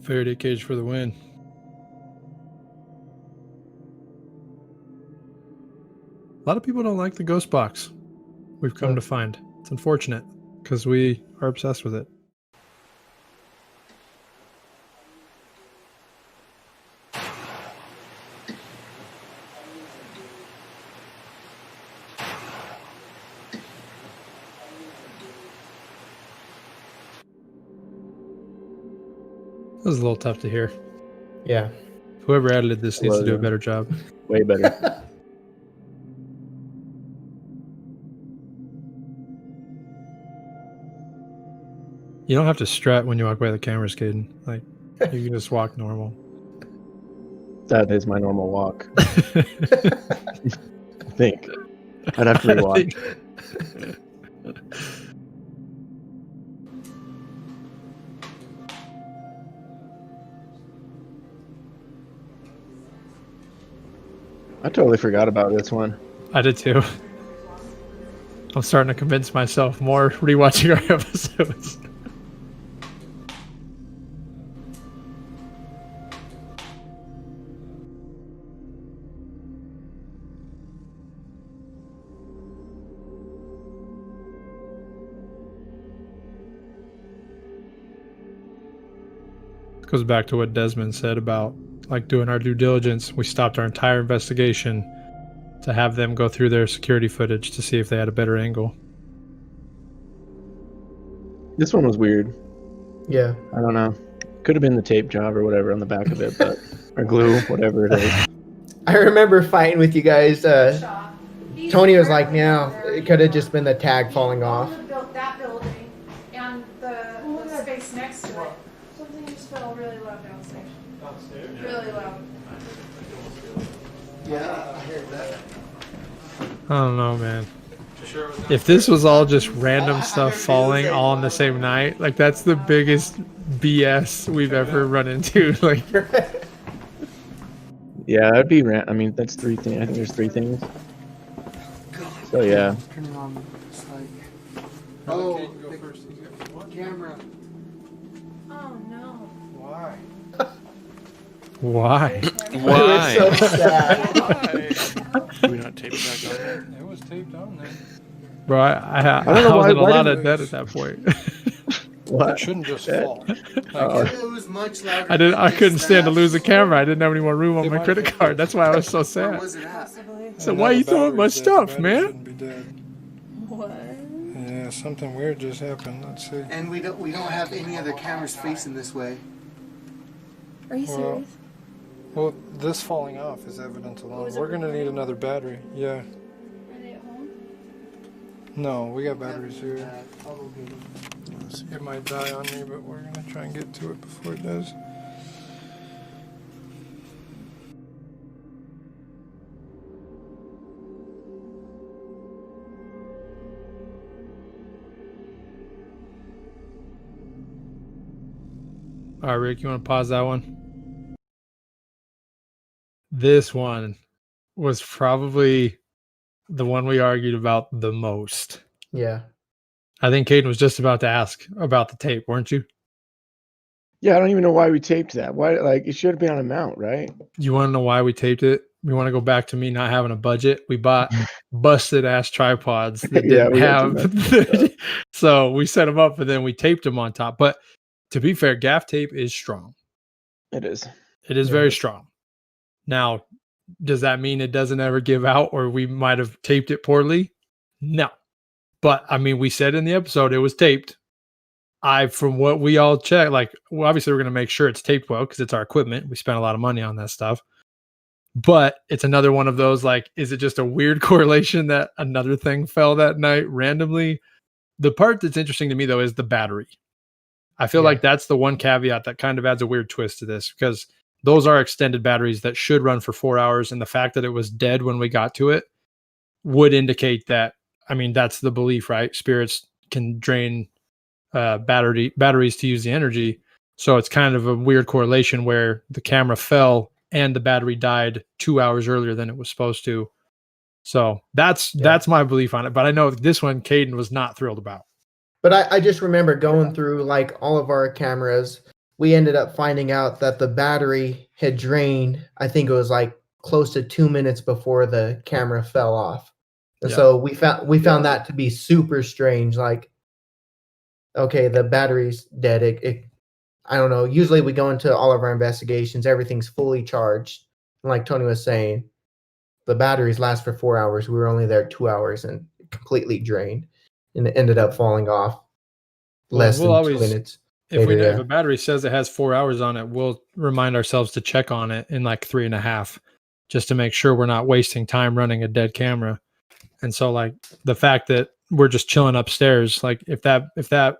Faraday cage for the win. A lot of people don't like the ghost box. We've come to find. It's unfortunate because we are obsessed with it. That was a little tough to hear. Yeah. Whoever edited this needs to do a better job. Way better. You don't have to strut when you walk by the cameras, Caden. Like, you can just walk normal. That is my normal walk. I think. I'd have to rewatch. I totally forgot about this one. I did too. I'm starting to convince myself more rewatching our episodes. Goes back to what Desmond said about like doing our due diligence. We stopped our entire investigation to have them go through their security footage to see if they had a better angle. This one was weird. Yeah. I don't know. Could have been the tape job or whatever on the back of it, but or glue, whatever it is. I remember fighting with you guys. Tony was like, "No, it could have just been the tag falling off." Built that building and the space next to it. Something just fell really loud downstairs. Downstairs? Really loud. Yeah, I heard that. I don't know, man. If this was all just random stuff falling all on the same night, like that's the biggest BS we've ever run into. Like, yeah, that'd be. I mean, that's 3 things. I think there's 3 things. So yeah. Turn it on. It's like, oh, the camera. Oh no. Why? why? Why? We were so sad. Did we not tape it back on there? It was taped on there. Bro, I don't know was in a why lot did- of debt at that point. What? It shouldn't just fall. It was much louder. I couldn't stand to lose a camera. I didn't have any more room on They my might credit have- card. That's why I was so Where sad. was it at? Possibly. So why you throwing my stuff, man? Shouldn't be dead. What? Yeah, something weird just happened. Let's see. And we don't have any other cameras facing this way. Are you Well, serious? Well, this falling off is evidence alone. We're gonna need another battery. Yeah. Are they at home? No, we got batteries here. Probably. It might die on me, but we're gonna try and get to it before it does. All right, Rick, you want to pause that one? This one was probably the one we argued about the most. Yeah. I think Caden was just about to ask about the tape, weren't you? Yeah, I don't even know why we taped that. Why? Like, it should have been on a mount, right? You want to know why we taped it? We want to go back to me not having a budget. We bought busted ass tripods that Yeah, didn't we got too have. So we set them up and then we taped them on top. But to be fair, gaff tape is strong. It is. It is very strong. Now, does that mean it doesn't ever give out or we might have taped it poorly? No. But I mean, we said in the episode it was taped. From what we all checked, like, well, obviously we're going to make sure it's taped well because it's our equipment. We spent a lot of money on that stuff. But it's another one of those, like, is it just a weird correlation that another thing fell that night randomly? The part that's interesting to me, though, is the battery. I feel like that's the one caveat that kind of adds a weird twist to this because those are extended batteries that should run for 4 hours. And the fact that it was dead when we got to it would indicate that, I mean, that's the belief, right? Spirits can drain batteries to use the energy. So it's kind of a weird correlation where the camera fell and the battery died 2 hours earlier than it was supposed to. So that's my belief on it. But I know this one Caden was not thrilled about. But I just remember going through like all of our cameras. We ended up finding out that the battery had drained. I think it was like close to 2 minutes before the camera fell off. And Yeah. so we found that to be super strange. Like, okay, the battery's dead. I don't know. Usually we go into all of our investigations, everything's fully charged. And like Tony was saying, the batteries last for 4 hours. We were only there 2 hours and completely drained, and it ended up falling off less we'll than always, 2 minutes. if we later, know yeah. if a battery says it has 4 hours on it, we'll remind ourselves to check on it in like 3.5, just to make sure we're not wasting time running a dead camera. And so like the fact that we're just chilling upstairs, like if that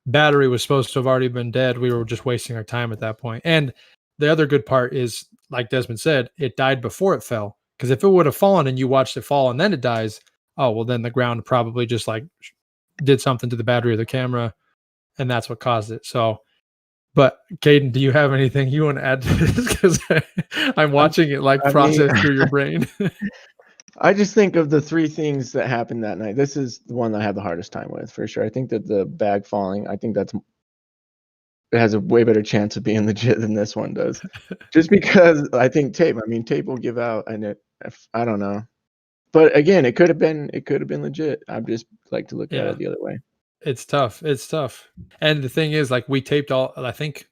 battery was supposed to have already been dead, we were just wasting our time at that point. And the other good part is, like Desmond said, it died before it fell. Because if it would have fallen and you watched it fall and then it dies, oh, well, then the ground probably just like did something to the battery of the camera, and that's what caused it. So, but Caden, do you have anything you want to add to this? Because I'm watching it like process through your brain. I just think of the 3 things that happened that night. This is the one that I had the hardest time with, for sure. I think that the bag falling, I think it has a way better chance of being legit than this one does. Just because I think tape will give out, and I don't know. But again, it could have been legit. I just like to look at it the other way. It's tough. And the thing is, like, we taped I think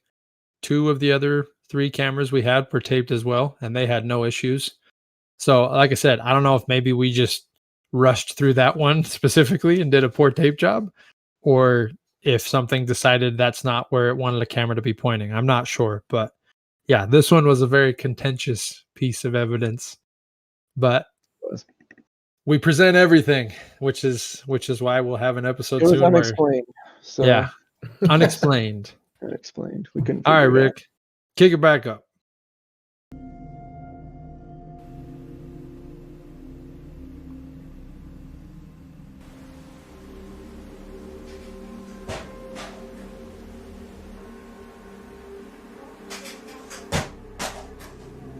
2 of the other 3 cameras we had were taped as well, and they had no issues. So, like I said, I don't know if maybe we just rushed through that one specifically and did a poor tape job, or if something decided that's not where it wanted the camera to be pointing. I'm not sure, but yeah, this one was a very contentious piece of evidence. But we present everything, which is why we'll have an episode soon. It was unexplained. Yeah, unexplained. Unexplained. We couldn't. All right, Rick, kick it back up.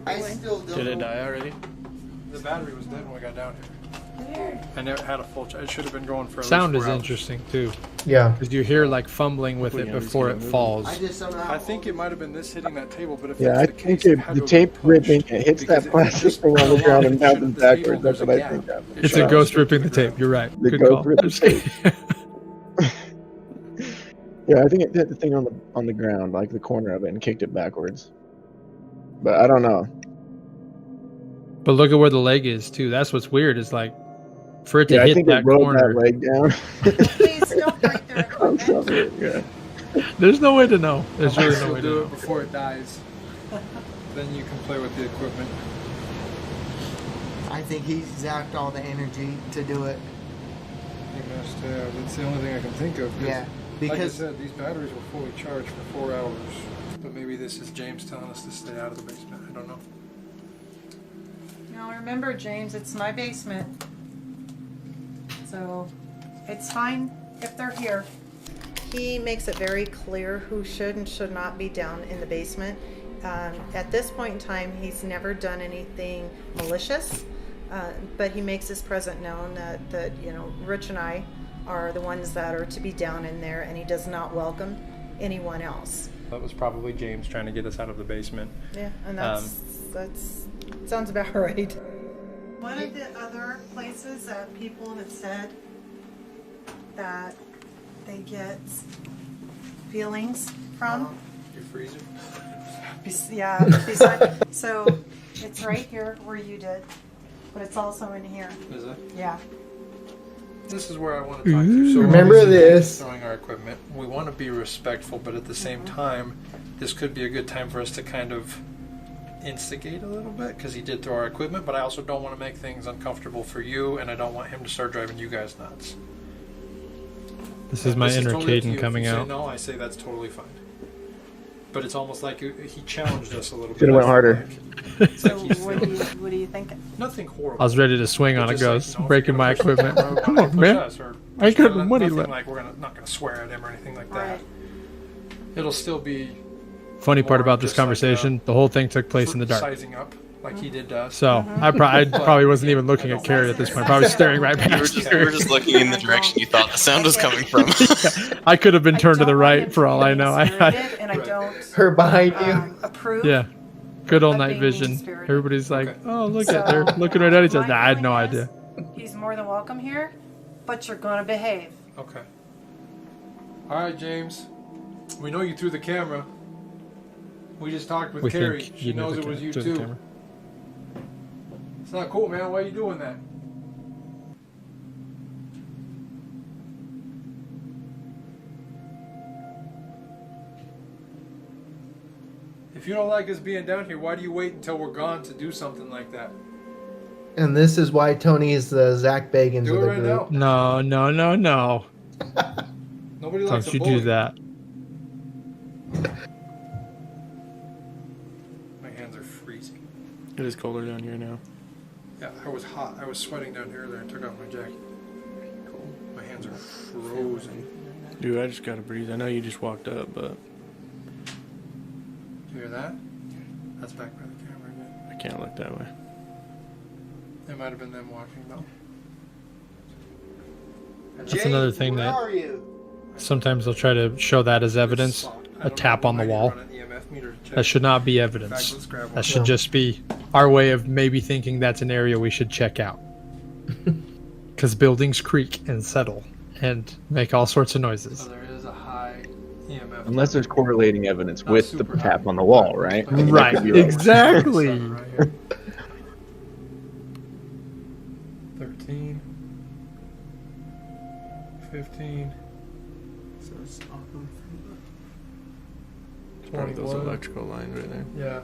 I still don't. Did it die already? The battery was dead when we got down here. And it had a full charge. It should have been going for Sound least 4 is hours. interesting, too. Yeah. Because you hear like fumbling with it before it falls. I think it might have been this hitting that table, but if Yeah, that's I the think case, it had the to tape have been ripping, pushed, it hits because that if it plastic just thing on fell the ground off and and bounces shouldn't the table, backwards. That's there's what a I think gap. happened. It's a ghost ripping the tape. You're right. The Good ghost call. ripped the tape. Yeah, I think it hit the thing on the ground, like the corner of it, and kicked it backwards. But I don't know. But look at where the leg is too. That's what's weird. Is like for it to I hit think that it rolled corner. that leg down. Please don't break their equipment. Yeah. There's no way to know. There's really Unless no you'll way to do know. it before it dies. Then you can play with the equipment. I think he's zapped all the energy to do it. He must have. That's the only thing I can think of. Yeah, Because like I said, these batteries were fully charged for 4 hours. But maybe this is James telling us to stay out of the basement. I don't know. Now remember, James, it's my basement. So it's fine if they're here. He makes it very clear who should and should not be down in the basement. At this point in time, he's never done anything malicious, but he makes his presence known that you know, Rich and I are the ones that are to be down in there, and he does not welcome anyone else. That was probably James trying to get us out of the basement. Yeah, and that's sounds about right. One of the other places that people have said that they get feelings from. Your freezer? Yeah, beside, so it's right here where you did, but it's also in here. Is it? Yeah. This is where I want to talk to. So Remember obviously this. Throwing our equipment. We want to be respectful, but at the same time, this could be a good time for us to kind of instigate a little bit, because he did throw our equipment, but I also don't want to make things uncomfortable for you, and I don't want him to start driving you guys nuts. This is my inner totally up to Caden you. coming If you out. say no, I say that's totally fine. But it's almost like he challenged us a little bit. Should've went harder. It's So like he's what do you think? nothing horrible. I was ready to swing on a Just like, ghost, you know, if breaking you're my gonna push equipment. the road, Come why on, push man. us, or I ain't got push no money nothing left. like we're not gonna swear at him or anything like that. Right. It'll still be Funny part more about this just like, conversation, the whole thing took place in the dark. sizing up like he did to us. So I probably wasn't even looking at Carrie at this point. Probably staring right You were past just, her. you were just looking in the direction you thought the sound was coming from. I could have been turned to the I don't want him right for all I know. mean-spirited, and I don't Her behind you. approve. Yeah. Good old of night being vision. mean-spirited. Everybody's like, Okay. oh, look at her. Looking right at each other. Nah, I had no idea. He's more than welcome here, but you're gonna behave. Okay. All right, James. We know you threw the camera. We just talked with We Carrie. think She you knew knows the it was ca- you through the too. camera. It's not cool, man. Why are you doing that? If you don't like us being down here, why do you wait until we're gone to do something like that? And this is why Tony is the Zach Bagans Do of it the right group. now. No. Nobody likes Don't a you bully. do that. My hands are freezing. It is colder down here now. Yeah, I was hot. I was sweating down here earlier. I took off my jacket. My hands are frozen. Dude, I just gotta breathe. I know you just walked up, but You hear that? That's back by the camera again. I can't look that way. It might have been them watching though. That's another thing where that are you? sometimes they'll try to show that as evidence. A tap on the wall. That should not be evidence. That should just be our way of maybe thinking that's an area we should check out. Because buildings creak and settle and make all sorts of noises. So there is a high EMF. Unless there's correlating evidence with the tap on the wall, right? I mean, that Right, could be like- exactly. 13, 15, So it's off from probably those 21. electrical lines right there. Yeah.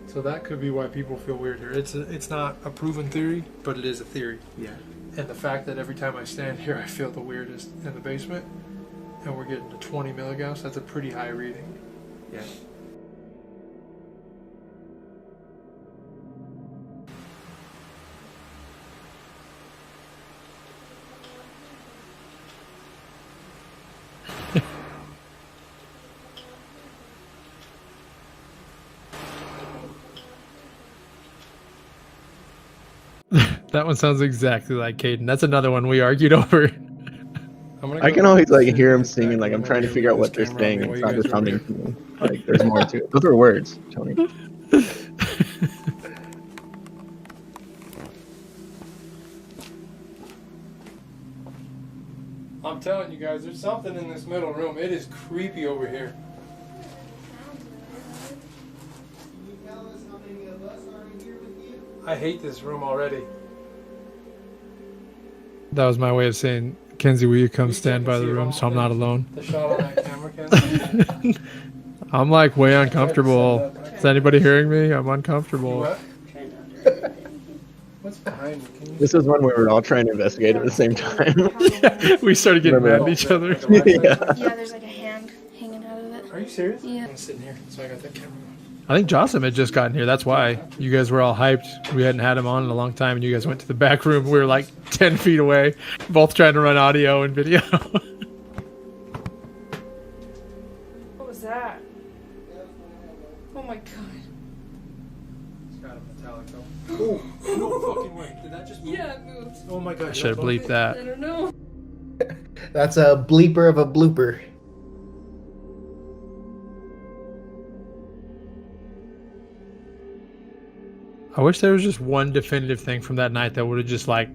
So that could be why people feel weird here. It's not a proven theory, but it is a theory. Yeah. And the fact that every time I stand here, I feel the weirdest in the basement, and we're getting to 20 milligauss, that's a pretty high reading. Yeah. That one sounds exactly like Caden. That's another one we argued over. I can always like hear him singing. Like I'm trying to figure out what they're saying. It's not just humming to me. Like there's more to it. Those are words, Tony. I'm telling you guys, there's something in this middle room. It is creepy over here. I hate this room already. That was my way of saying, Kenzie, will you come stand by the room so I'm not alone? The shot on that camera, Kenzie. I'm like way uncomfortable. Is anybody hearing me? I'm uncomfortable. What? What's behind me? Can you... This is one we were all trying to investigate at the same time. Yeah, we started getting mad at each other. Yeah. Yeah, there's like a hand hanging out of it. Are you serious? Yeah. I'm sitting here, so I got that camera. I think Jocelyn had just gotten here. That's why you guys were all hyped. We hadn't had him on in a long time, and you guys went to the back room. We were like 10 feet away, both trying to run audio and video. What was that? Oh my god. It's got a metallic though. Oh, no fucking way. Did that just move? Yeah, it moved. Oh my god. I should have bleeped that. I don't know. That's a bleeper of a blooper. I wish there was just one definitive thing from that night that would have just like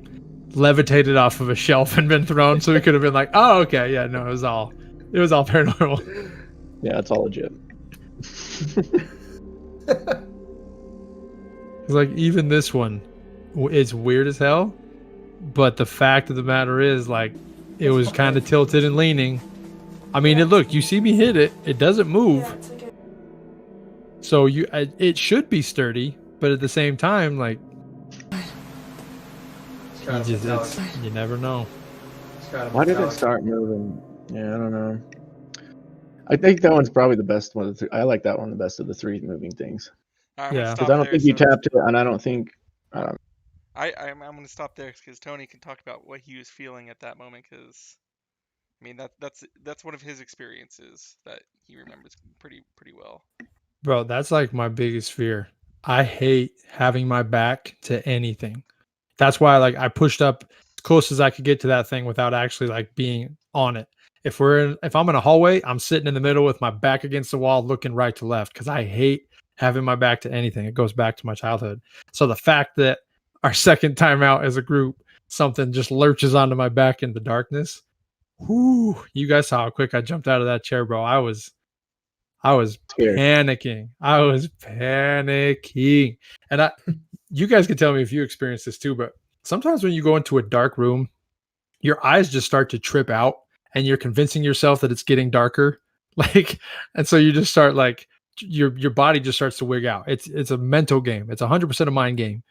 levitated off of a shelf and been thrown, so we could have been like, "Oh, okay, yeah, no, it was all paranormal." Yeah, it's all legit. It's like even this one, it's weird as hell, but the fact of the matter is, like, it was kind of tilted and leaning. I mean, look, you see me hit it; it doesn't move. Yeah, it's like a... So it should be sturdy, but at the same time, like, you never know. Why did it start moving? Yeah, I don't know. I think that one's probably the best one. I like that one the best of the three moving things. I'm Yeah. gonna Because stop I don't there, think you so- tapped it, and I don't think. I'm going to stop there because Tony can talk about what he was feeling at that moment. Because I mean that's one of his experiences that he remembers pretty well. Bro, that's like my biggest fear. I hate having my back to anything. That's why like I pushed up as close as I could get to that thing without actually like being on it. If I'm in a hallway, I'm sitting in the middle with my back against the wall looking right to left because I hate having my back to anything. It goes back to my childhood. So the fact that our second time out as a group, something just lurches onto my back in the darkness. Whoo! You guys saw how quick I jumped out of that chair, bro. I was Scared. panicking. I was panicking. And you guys can tell me if you experience this too, but sometimes when you go into a dark room, your eyes just start to trip out and you're convincing yourself that it's getting darker. And so you just start your body just starts to wig out. It's a mental game. It's 100% a mind game.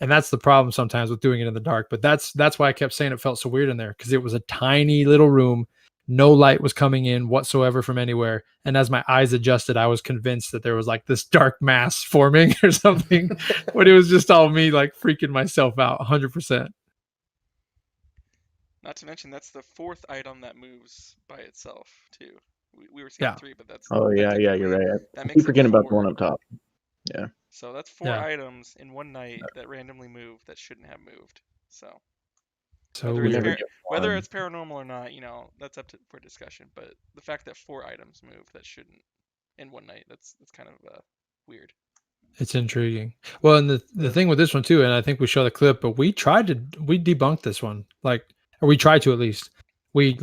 And that's the problem sometimes with doing it in the dark. But that's why I kept saying it felt so weird in there, because it was a tiny little room. No light was coming in whatsoever from anywhere. And as my eyes adjusted, I was convinced that there was like this dark mass forming or something. But it was just all me like freaking myself out 100%. Not to mention, that's the fourth item that moves by itself, too. We were seeing 3, but that's... Oh, yeah, you're right. That makes Keep forgetting about the 4. one up top. Yeah. So that's 4 items in one night that randomly move that shouldn't have moved. So whether it's paranormal or not, that's up for discussion. But the fact that 4 items move that shouldn't in one night, that's kind of weird. It's intriguing. Well, and the thing with this one too, and I think we show the clip, but we debunked this one, or we tried to at least. We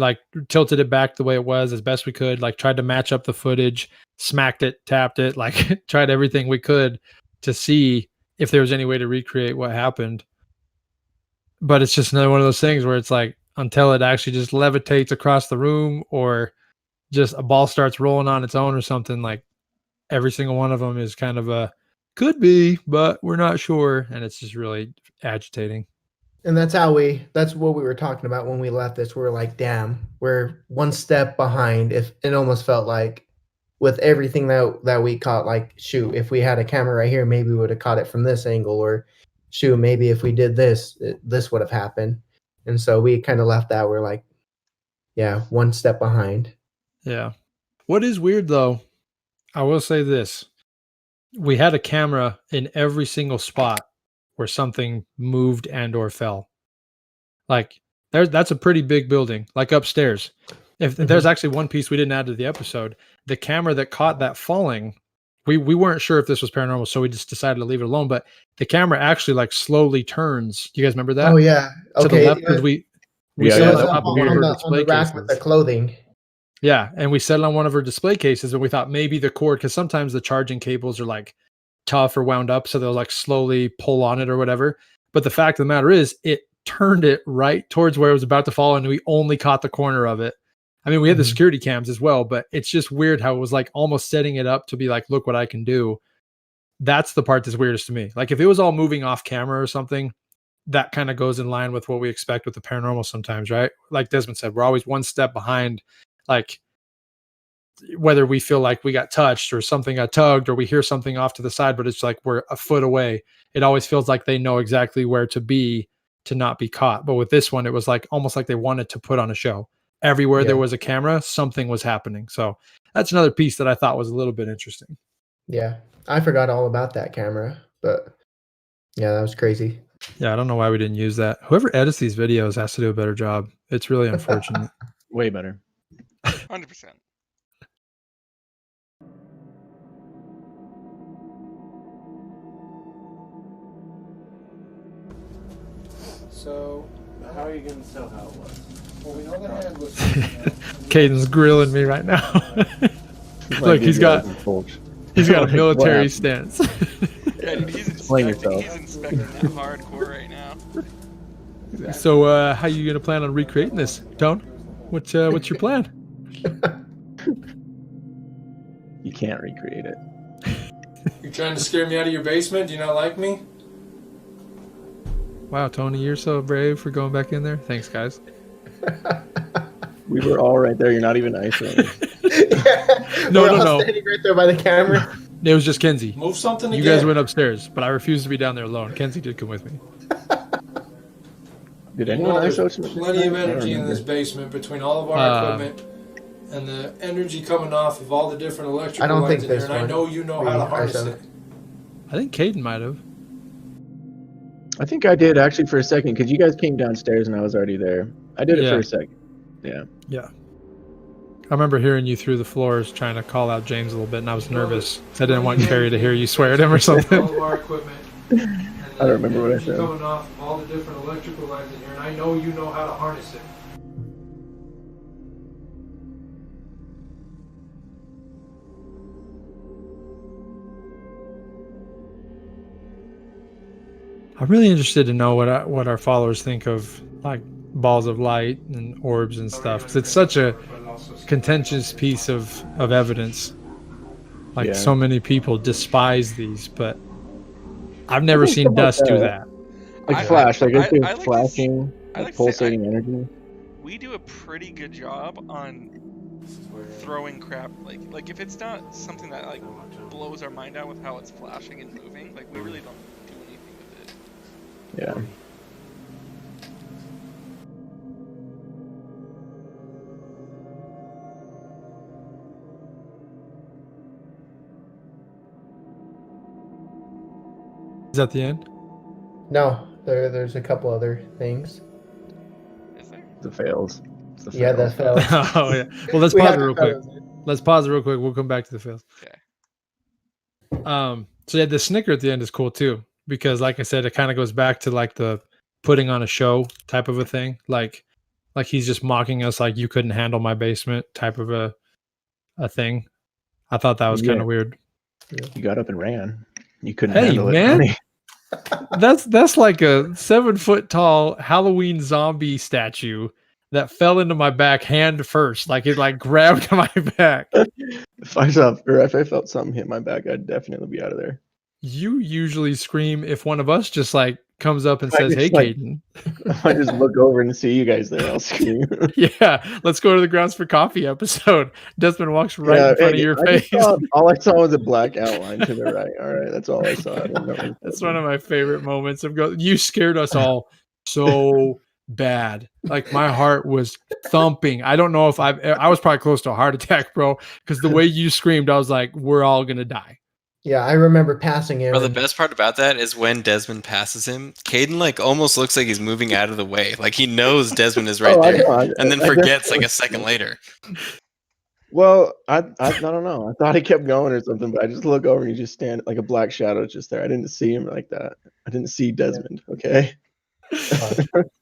tilted it back the way it was as best we could, tried to match up the footage, smacked it, tapped it, tried everything we could to see if there was any way to recreate what happened. But it's just another one of those things where it's until it actually just levitates across the room or just a ball starts rolling on its own or something, every single one of them is kind of a could be, but we're not sure. And it's just really agitating. And that's what we were talking about when we left this. We're like, damn, we're one step behind. If it almost felt like with everything that we caught, shoot, if we had a camera right here, maybe we would have caught it from this angle, or shoot, maybe if we did this, this would have happened. And so we kind of left that. We're like, yeah, one step behind. Yeah. What is weird though, I will say this. We had a camera in every single spot where something moved and or fell. That's a pretty big building, upstairs. If there's actually one piece we didn't add to the episode, the camera that caught that falling, we weren't sure if this was paranormal, so we just decided to leave it alone. But the camera actually slowly turns. Do you guys remember that? Oh yeah. Okay. To the left, because we set it up on one of her display cases with the clothing. Yeah, and we set it on one of her display cases, and we thought maybe the cord, because sometimes the charging cables are tough or wound up, so they'll slowly pull on it or whatever. But the fact of the matter is, it turned it right towards where it was about to fall, and we only caught the corner of it. I mean, we had the security cams as well, but it's just weird how it was almost setting it up to be look what I can do. That's the part that's weirdest to me. If it was all moving off camera or something, that kind of goes in line with what we expect with the paranormal sometimes, right? Like Desmond said, we're always one step behind, whether we feel like we got touched or something got tugged or we hear something off to the side, but it's we're a foot away. It always feels like they know exactly where to be to not be caught. But with this one, it was almost like they wanted to put on a show. Everywhere there was a camera, something was happening. So that's another piece that I thought was a little bit interesting. Yeah. I forgot all about that camera, but yeah, that was crazy. Yeah. I don't know why we didn't use that. Whoever edits these videos has to do a better job. It's really unfortunate. Way better. 100%. So, how are you going to tell how it was? Well, we know the hand was... Caden's grilling me right now. Look, he's got a military stance. Yeah, dude, he's inspecting that hardcore right now. So, how you going to plan on recreating this, Tone? What's your plan? You can't recreate it. You're trying to scare me out of your basement? Do you not like me? Wow, Tony, you're so brave for going back in there. Thanks, guys. We were all right there. You're not even isolated. No. Standing right there by the camera. It was just Kenzie. Move something You guys went upstairs, but I refused to be down there alone. Kenzie did come with me. Did anyone There's plenty of energy in this basement between all of our equipment and the energy coming off of all the different electrical lines in here, and I know you know how to harness it. I think Caden might have. I think I did actually for a second, because you guys came downstairs and I was already there. I did it for a second. Yeah. Yeah. I remember hearing you through the floors trying to call out James a little bit, and I was nervous. I didn't want Carrie to hear you swear at him or something. All of our equipment and I don't remember what I energy said. coming off all the different electrical lines in here, and I know you know how to harness it. I'm really interested to know what our followers think of like balls of light and orbs and stuff, because it's such a contentious piece of evidence. Like Yeah. so many people despise these, but I've never think seen stuff like dust do that. that. Like flash, like it's I like to flashing, I like like to say pulsating energy. we do a pretty good job on throwing crap. Like if it's not something that like blows our mind out with how it's flashing and moving, like we really don't do anything with it. Yeah. Is that the end? No, there's a couple other things. Is there? The fails. It's the Yeah, that fails. fails. Oh yeah. Well, let's We pause have it to real throw quick. those in. Let's pause it real quick. We'll come back to the fails. Okay. So yeah, the snicker at the end is cool too, because like I said, it kind of goes back to like the putting on a show type of a thing. Like he's just mocking us, like you couldn't handle my basement type of a thing. I thought that was kind of weird. You got up and ran. You couldn't Hey handle it. man, Funny. that's like a 7 foot tall Halloween zombie statue that fell into my back hand first. Like it like grabbed my back. If I saw or if I felt something hit my back, I'd definitely be out of there. You usually scream if one of us just like comes up and I says, just, "Hey, like- Caden." If I just look over and see you guys there, I'll scream. Yeah, let's go to the Grounds for Coffee episode. Desmond walks right in front of your face. All I saw was a black outline to the right. All right, that's all I saw. I didn't know. That's one of my favorite moments of go. You scared us all so bad. Like my heart was thumping. I don't know if I was probably close to a heart attack, bro, because the way you screamed, I was like, we're all gonna die. Yeah, I remember passing him. Bro, the and- best part about that is when Desmond passes him, Caden like almost looks like he's moving out of the way. Like he knows Desmond is right Oh, I there, know. and then I forgets like definitely- a second later. Well, I don't know. I thought he kept going or something, but I just look over and he just stand like a black shadow just there. I didn't see him like that. I didn't see Desmond. Okay.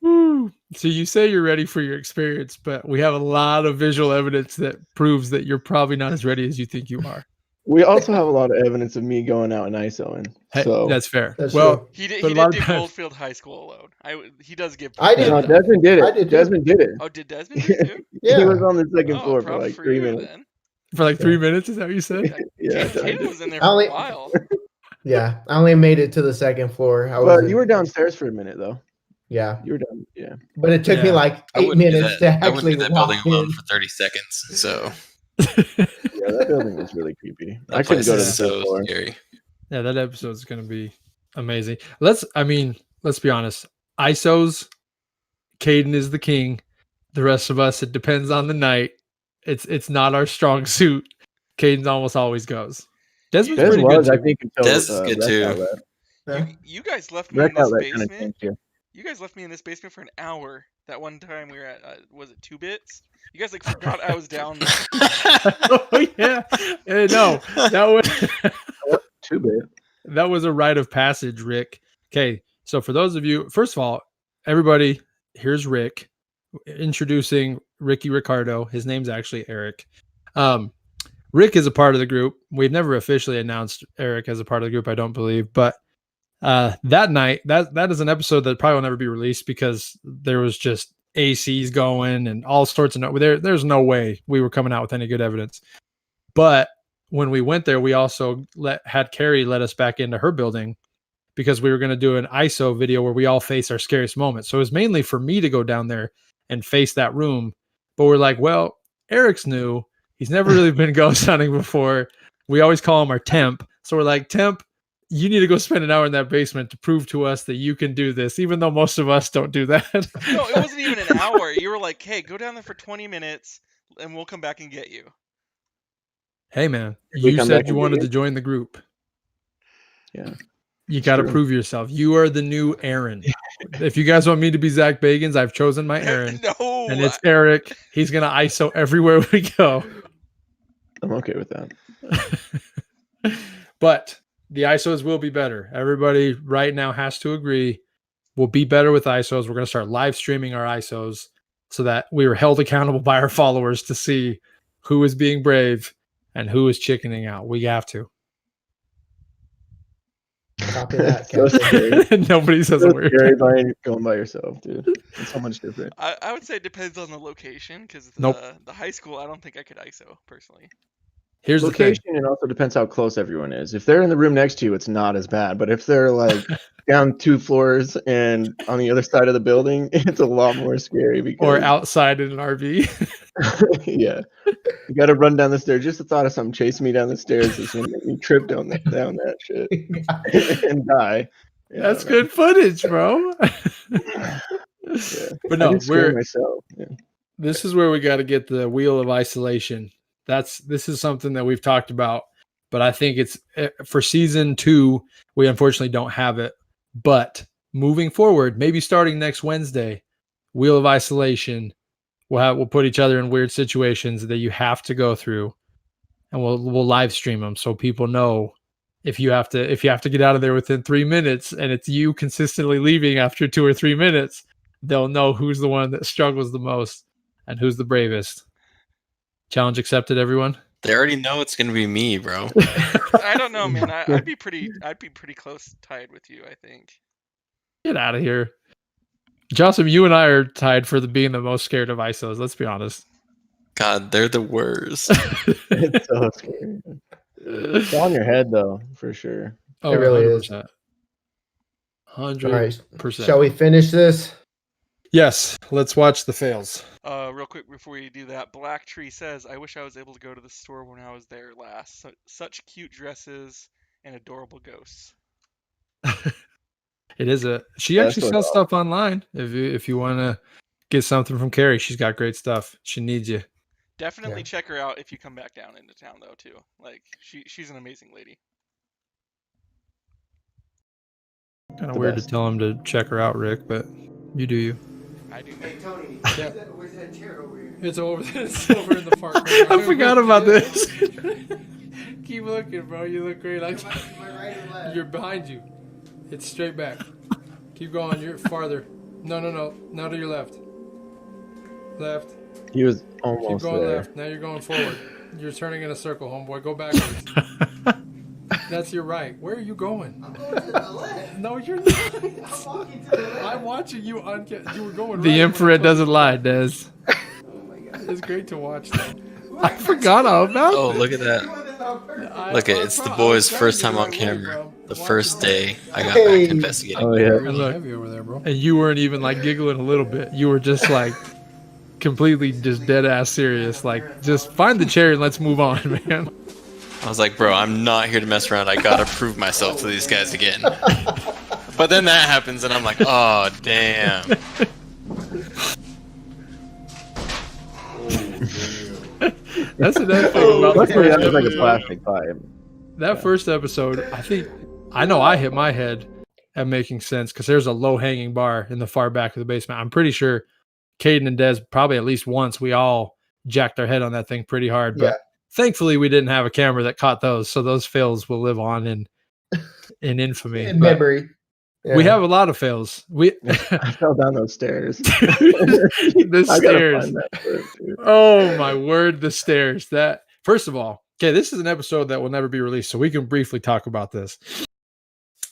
Woo. So you say you're ready for your experience, but we have a lot of visual evidence that proves that you're probably not as ready as you think you are. We also have a lot of evidence of me going out and ISOing. Hey, So that's fair. That's well, true. He did but a he lot did of do times- Goldfield High School alone. He does give. I did. no, Desmond did I it. did too. Desmond did it. Oh, did Desmond do it too? Yeah. He was on the second Oh, floor for props like for 3 you minutes. then. for like 3 minutes, is that what you said? Yeah, Caleb was in there I for only- a while. Yeah, I only made it to the second floor. I But was. you were downstairs for a minute though. Yeah, You were down. Yeah. but it took me Yeah. like I 8 wouldn't do minutes that. to I wouldn't actually do that building walk alone in. for 30 seconds. So Yeah, that building was really creepy. that I couldn't place go to the is third so floor. scary. Yeah, that episode's gonna be amazing. Let's be honest. ISOs, Caden is the king. The rest of us, it depends on the night. It's not our strong suit. Caden's almost always goes. Desmond's Des pretty was, good I too. think, until Des is good Rec too. Outlet. Yeah. You guys left me in Rec this Outlet kind of basement. changed you. You guys left me in this basement for an hour. That one time we were at was it 2 Bits? You guys like forgot I was down there. Oh yeah. No, that was 2-bit. that was a rite of passage, Rick. Okay, so for those of you, first of all, everybody, here's Rick introducing Ricky Ricardo. His name's actually Eric. Rick is a part of the group. We've never officially announced Eric as a part of the group, I don't believe, but that night, that is an episode that probably will never be released because there was just ACs going and all sorts of there's no way we were coming out with any good evidence. But when we went there, we also had Carrie let us back into her building because we were going to do an ISO video where we all face our scariest moments. So it was mainly for me to go down there and face that room. But we're like, well, Eric's new. He's never really been ghost hunting before. We always call him our temp. So we're like, temp, you need to go spend an hour in that basement to prove to us that you can do this, even though most of us don't do that. No, it wasn't even an hour. You were like, hey, go down there for 20 minutes and we'll come back and get you. Hey, man, We you come said back you and wanted get to join the group. Yeah. You got to true. prove yourself. You are the new Aaron. If you guys want me to be Zach Bagans, I've chosen my Aaron. No. And it's Eric. He's going to ISO everywhere we go. I'm okay with that. But The ISOs will be better. Everybody right now has to agree. We'll be better with ISOs. We're going to start live streaming our ISOs so that we are held accountable by our followers to see who is being brave and who is chickening out. We have to. Copy that. So Captain. scary. Nobody says a So word. scary going by yourself, dude. It's so much different. I would say it depends on the location because Nope. the high school, I don't think I could ISO personally. Here's Location, and also depends how close everyone is. If they're in the room next to you, it's not as bad. But if they're like down 2 floors and on the other side of the building, it's a lot more scary. Because or outside in an RV. yeah, you got to run down the stairs. Just the thought of something chasing me down the stairs is gonna make me trip down that shit and die. Yeah, That's good footage, bro. Yeah. But I no, can scare myself. Yeah. this is where we got to get the wheel of isolation. This is something that we've talked about, but I think it's for season 2. We unfortunately don't have it, but moving forward, maybe starting next Wednesday, wheel of isolation. We'll put each other in weird situations that you have to go through, and we'll live stream them so people know if you have to get out of there within 3 minutes and it's you consistently leaving after 2 or 3 minutes, they'll know who's the one that struggles the most and who's the bravest. Challenge accepted, everyone. They already know it's gonna be me, bro. I don't know, man. I'd be pretty close tied with you, I think. Get out of here. Jocelyn, you and I are tied for being the most scared of ISOs. Let's be honest. God, they're the worst. It's so scary. It's on your head though, for sure. Oh, It really is. 100%. Shall we finish this? Yes, let's watch the fails. Real quick before we do that, Black Tree says, "I wish I was able to go to the store when I was there last. Such cute dresses and adorable ghosts." It is she actually sells stuff online. If you want to get something from Carrie, she's got great stuff. She needs you. Definitely check her out if you come back down into town though too. Like she's an amazing lady. Kind of weird to tell him to check her out, Rick, but you do you. I do. Hey Tony, Yeah. where's that chair over here? It's over in the park. I forgot about this. Keep looking, bro. You look great. Am I right or left? You're behind you. It's straight back. Keep going. You're farther. No. Now to your left. Left. He was Keep almost going there. left. Now you're going forward. You're turning in a circle, homeboy. Go backwards. That's your right. Where are you going? I'm going to the left. No, you're not. I'm walking to the left. I'm watching you on. You were going. The right infrared doesn't lie, Des. Oh my god. It's great to watch, though. I forgot all about Oh, look at that. Look at it's the boys' first time on camera. The first day I got back investigating. Oh yeah. Really Look. heavy over there, bro. And you weren't even like giggling a little bit. You were just like completely just dead ass serious. Like, just find the chair and let's move on, man. I was like, bro, I'm not here to mess around. I gotta prove myself to these guys again. But then that happens, and I'm like, oh damn. That's another thing about the Luckily, first that was like a episode. plastic pipe. That first episode, I know I hit my head at making sense because there's a low hanging bar in the far back of the basement. I'm pretty sure Caden and Des probably at least once we all jacked our head on that thing pretty hard. But thankfully we didn't have a camera that caught those, so those fails will live on in infamy. In But memory. we have a lot of fails. I fell down those stairs. The I gotta stairs. find that clip, dude. Oh my word, the stairs. That first of all, okay, this is an episode that will never be released, so we can briefly talk about this.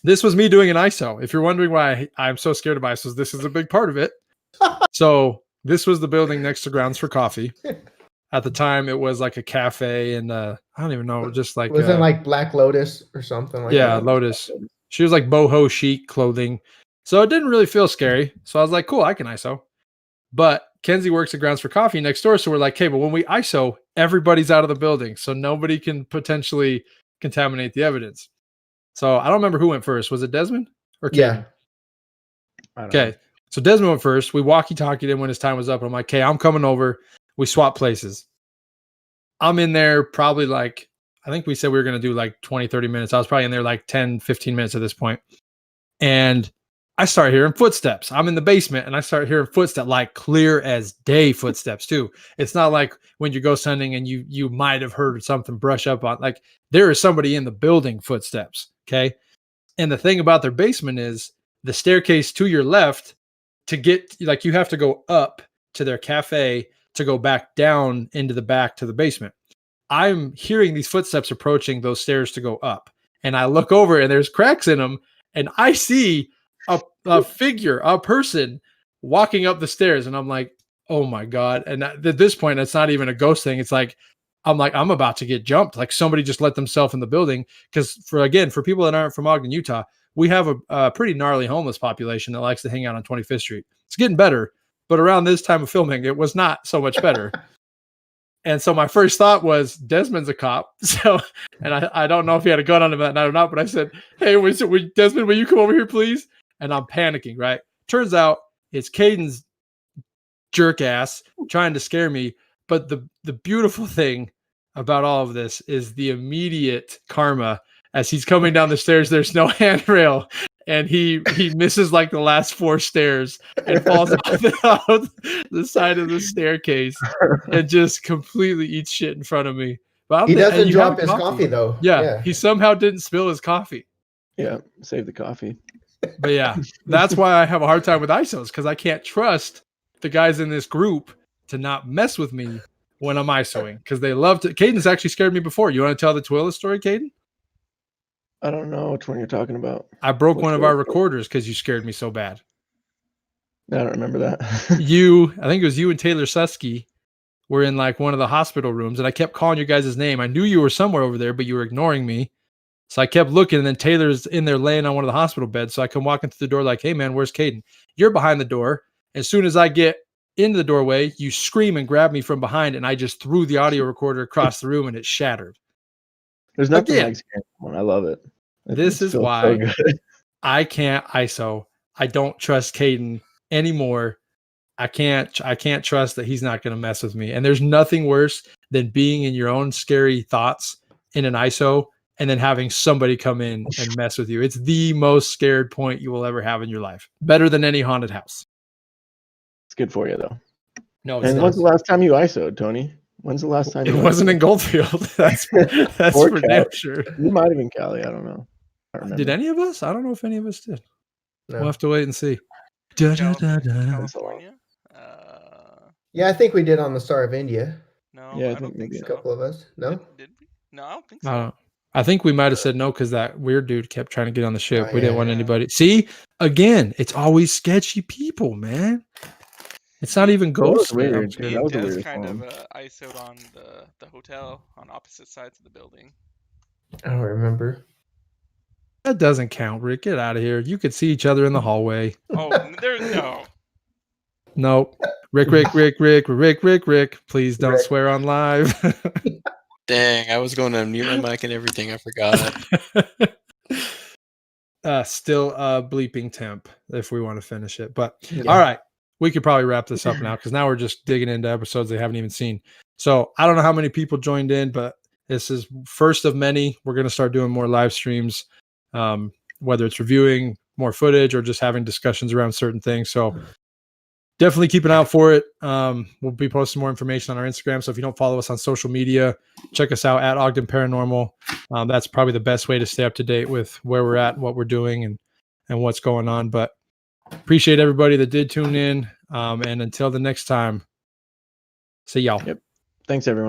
This was me doing an ISO. If you're wondering why I'm so scared of ISOs, this is a big part of it. So this was the building next to Grounds for Coffee. At the time, it was like a cafe, and I don't even know, just like Wasn't like Black Lotus or something like yeah, that? Lotus. She was like boho chic clothing, so it didn't really feel scary. So I was like, cool, I can ISO. But Kenzie works at Grounds for Coffee next door, so we're like, hey, but when we ISO, everybody's out of the building, so nobody can potentially contaminate the evidence. So I don't remember who went first. Was it Desmond or Caden? Yeah. Okay. So Desmond went first. We walkie-talkied him when his time was up. I'm like, okay, I'm coming over. We swap places. I'm in there probably like, I think we said we were going to do like 20, 30 minutes. I was probably in there like 10, 15 minutes at this point. And I start hearing footsteps. I'm in the basement and I start hearing footsteps, like clear as day footsteps too. It's not like when you ghost hunting and you might have heard something brush up on, like there is somebody in the building footsteps. Okay. And the thing about their basement is the staircase to your left to get, like, you have to go up to their cafe to go back down into the back to the basement. I'm hearing these footsteps approaching those stairs to go up. And I look over and there's cracks in them. And I see a figure, a person walking up the stairs. And I'm like, oh my God. And at this point, it's not even a ghost thing. It's like, I'm about to get jumped. Like somebody just let themselves in the building. Because for people that aren't from Ogden, Utah, we have a pretty gnarly homeless population that likes to hang out on 25th Street. It's getting better. But around this time of filming, it was not so much better. And so my first thought was Desmond's a cop. So, and I don't know if he had a gun on him that night or not, but I said, hey, Desmond, will you come over here, please? And I'm panicking, right? Turns out it's Caden's jerk ass trying to scare me. But the beautiful thing about all of this is the immediate karma. As he's coming down the stairs, there's no handrail. And he misses like the last 4 stairs and falls off the side of the staircase and just completely eats shit in front of me. But he doesn't drop his coffee though. Yeah, he somehow didn't spill his coffee. Yeah, save the coffee. But yeah, that's why I have a hard time with ISOs, because I can't trust the guys in this group to not mess with me when I'm ISOing, because they love to. Caden's actually scared me before. You want to tell the toilet story, Caden? I don't know which one you're talking about. I broke one of our recorders because you scared me so bad. I don't remember that. I think it was you and Taylor Susky were in like one of the hospital rooms, and I kept calling your guys' name. I knew you were somewhere over there, but you were ignoring me. So I kept looking, and then Taylor's in there laying on one of the hospital beds. So I come walking through the door like, hey, man, where's Caden? You're behind the door. As soon as I get into the doorway, you scream and grab me from behind, and I just threw the audio recorder across the room, and it shattered. There's nothing like scaring someone. I love it. This is why I can't ISO. I don't trust Caden anymore. I can't trust that he's not going to mess with me. And there's nothing worse than being in your own scary thoughts in an ISO and then having somebody come in and mess with you. It's the most scared point you will ever have in your life. Better than any haunted house. It's good for you though. No, and when's the last time you ISO'd, Tony? When's the last time? It wasn't in Goldfield. That's for damn sure. You might have been Cali. I don't know. Did any of us? I don't know if any of us did. No. We'll have to wait and see. California? Yeah, I think we did on the Star of India. No, yeah, I don't think A so. couple of us. No? Did we? No, I don't think so. I think we might have said no because that weird dude kept trying to get on the ship. Oh, We didn't want anybody. See, again, it's always sketchy people, man. It's not even ghosts. weird. He That was a does weird kind one. of ISO'd on the hotel on opposite sides of the building. I don't remember. That doesn't count, Rick. Get out of here. You could see each other in the hallway. Oh, there's no. Nope. Rick. Please don't Rick. swear on live. Dang, I was going to mute my mic and everything. I forgot. Still bleeping temp if we want to finish it. But Yeah. all right, we could probably wrap this up now because now we're just digging into episodes they haven't even seen. So I don't know how many people joined in, but this is first of many. We're going to start doing more live streams, whether it's reviewing more footage or just having discussions around certain things. So definitely keep an eye out for it. We'll be posting more information on our Instagram. So if you don't follow us on social media, check us out at Ogden Paranormal. That's probably the best way to stay up to date with where we're at, what we're doing, and what's going on. But appreciate everybody that did tune in. And until the next time, see y'all. Yep. Thanks, everyone.